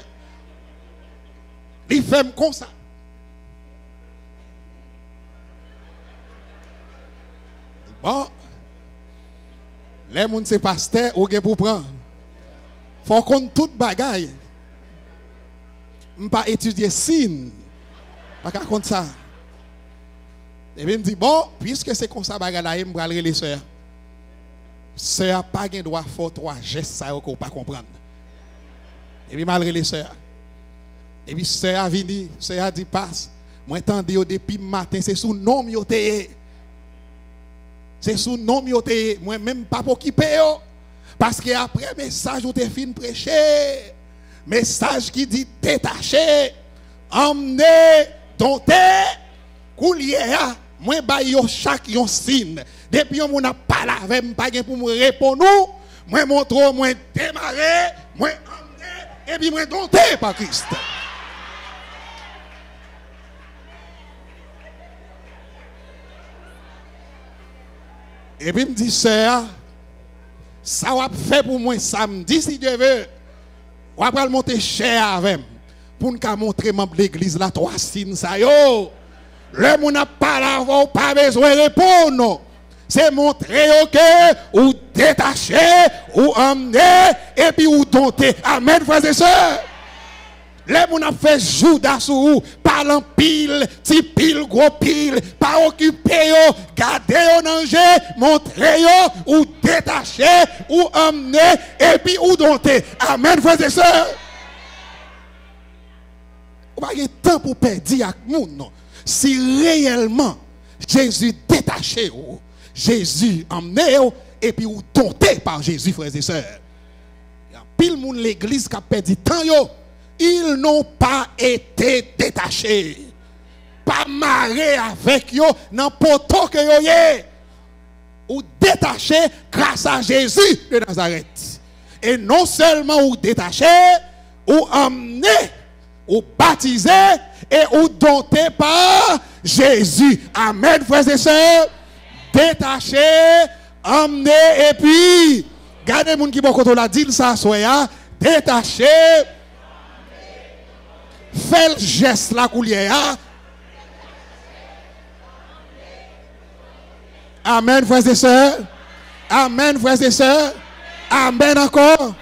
Il fait comme ça. Bon, les gens c'est pasteur ou pour prendre. Faut qu'on tout bagaille. Je ne pas étudier signe. Pas contre ça. Et bien me dit bon, puisque c'est comme ça bagaille là, je vais aller les sœurs. Sœur pas gain droit faire 3 gestes ça qu'on pas comprendre. Et puis malgré les sœurs. Et puis sœur a venu, sœur a dit passe. Moi attendez depuis matin, c'est sous nom yo te. C'est sous nom yo te, moi même pas pour occuper yo. Parce que après message où te fin prêcher, message qui dit détaché, emmener dompter, coulier, moi ba yo chaque yon signe. Depuis on n'a pas la avec pas pour me répondre, moi montre moi démarrer, moi emmener et puis moi dompter par Christ. Et puis me dit sœur, ça va faire pour moi samedi si Dieu veut. On va monter cher avec pour nous montrer membre de l'église là 3 signes ça yo. Le monde n'a pas la pas besoin de répondre. C'est montrer que ou détacher ou emmener et puis ou dompter. Amen frères et sœurs. Les gens ont fait Judas ou parlant pile, petit pile, gros pile, pas occupé yo, garder au danger, montrer yo, ou détacher, ou emmener, et puis ou dompter. Amen, frères et sœurs. On va y avoir temps pour perdre avec moun. Si réellement Jésus détaché, Jésus emmené, et puis ou dompté par Jésus, frères et sœurs. Il y a pile moun l'église qui a perdu temps yo. Ils n'ont pas été détachés. Pas marré avec eux dans le poteau que yo yé. Ou détachés grâce à Jésus de Nazareth. Et non seulement ou détachés, ou emmenés, ou baptisés, et ou domptés par Jésus. Amen, frères et sœurs. Détachés, emmenés, et puis, gardez moun qui bon côté la dit ça, soya, détachés. Fais le geste la coulière. Amen, frères et sœurs. Amen, frères et sœurs. Amen encore.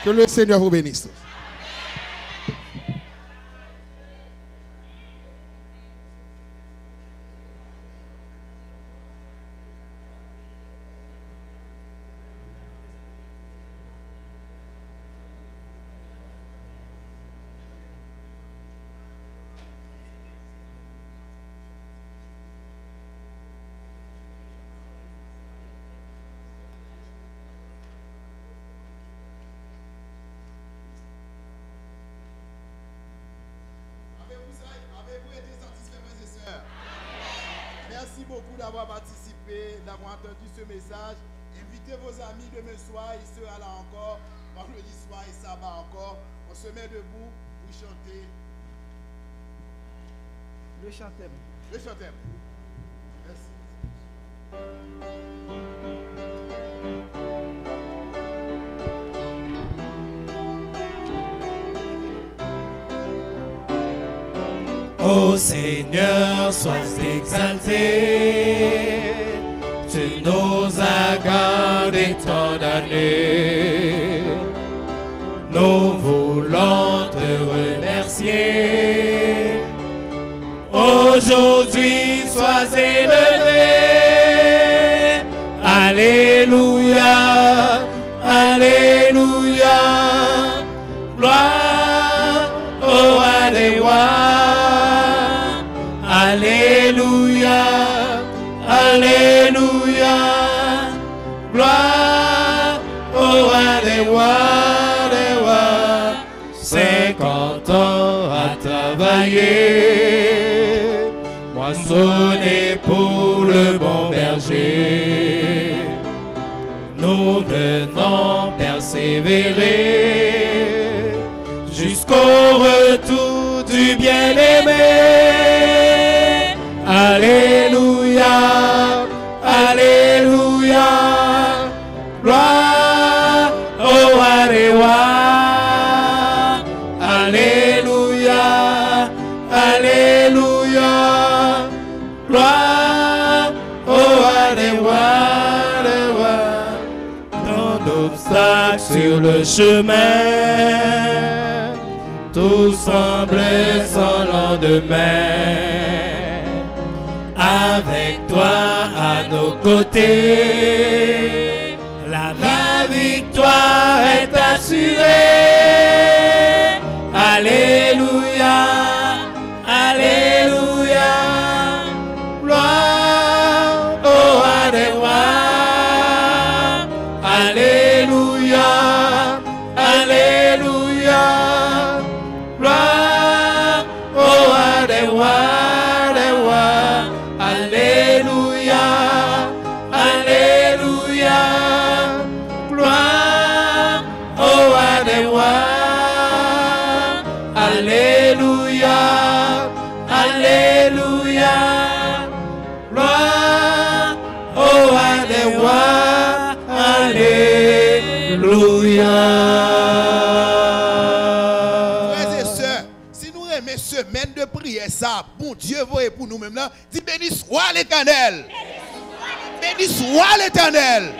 Que le Seigneur vous bénisse. Merci beaucoup d'avoir participé, d'avoir entendu ce message. Invitez vos amis demain soir, il sera là encore. Vendredi soir, et sabbat encore. On se met debout pour chanter. Le chantème. Le chantème. Merci. Ô Seigneur, sois exalté, tu nous as gardé tant d'années. Nous voulons te remercier. Oh aujourd'hui sois élevé. Alléluia, Alléluia, gloire au roi des rois. Alléluia, Alléluia, gloire au roi des rois, des rois. 50 ans à travailler, moissonner pour le bon berger. Nous devons persévérer jusqu'au retour du bien-aimé. Alléluia, Alléluia, gloire au roi des rois. Alléluia, Alléluia, gloire au roi des rois, des rois. Tant d'obstacles sur le chemin, tout semble sans lendemain. Avec toi à nos côtés, la victoire est assurée. Alléluia, Alléluia, gloire au roi des rois. Alléluia, Alléluia, gloire au roi des rois, des rois. Alléluia, Alléluia, gloire au roi des rois. Alléluia, Alléluia, gloire au roi des rois. Alléluia. Frères et sœurs, si nous aimons semaine de prière, ça, bon Dieu, voyez pour nous-mêmes là, dis béni soit l'Éternel. Béni soit l'Éternel.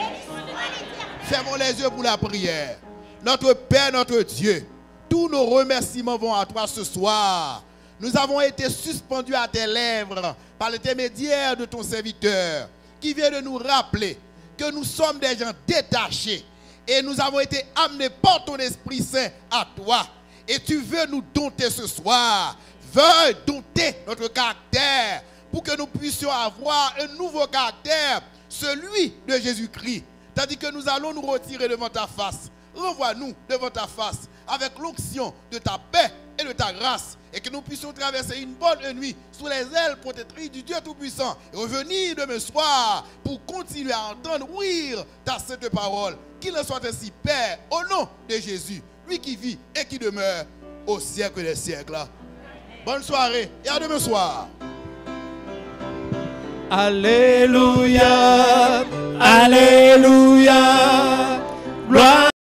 Fermons les yeux pour la prière. Notre Père, notre Dieu, tous nos remerciements vont à toi ce soir. Nous avons été suspendus à tes lèvres par l'intermédiaire de ton serviteur qui vient de nous rappeler que nous sommes des gens détachés et nous avons été amenés par ton Esprit Saint à toi. Et tu veux nous dompter ce soir. Veuille dompter notre caractère pour que nous puissions avoir un nouveau caractère, celui de Jésus-Christ. Tandis que nous allons nous retirer devant ta face. Renvoie-nous devant ta face avec l'onction de ta paix et de ta grâce, et que nous puissions traverser une bonne nuit sous les ailes protectrices du Dieu Tout-Puissant et revenir demain soir pour continuer à entendre ouïr ta sainte parole. Qu'il en soit ainsi, Père, au nom de Jésus, lui qui vit et qui demeure au siècle des siècles. Bonne soirée et à demain soir. Alléluia, Alléluia, gloire.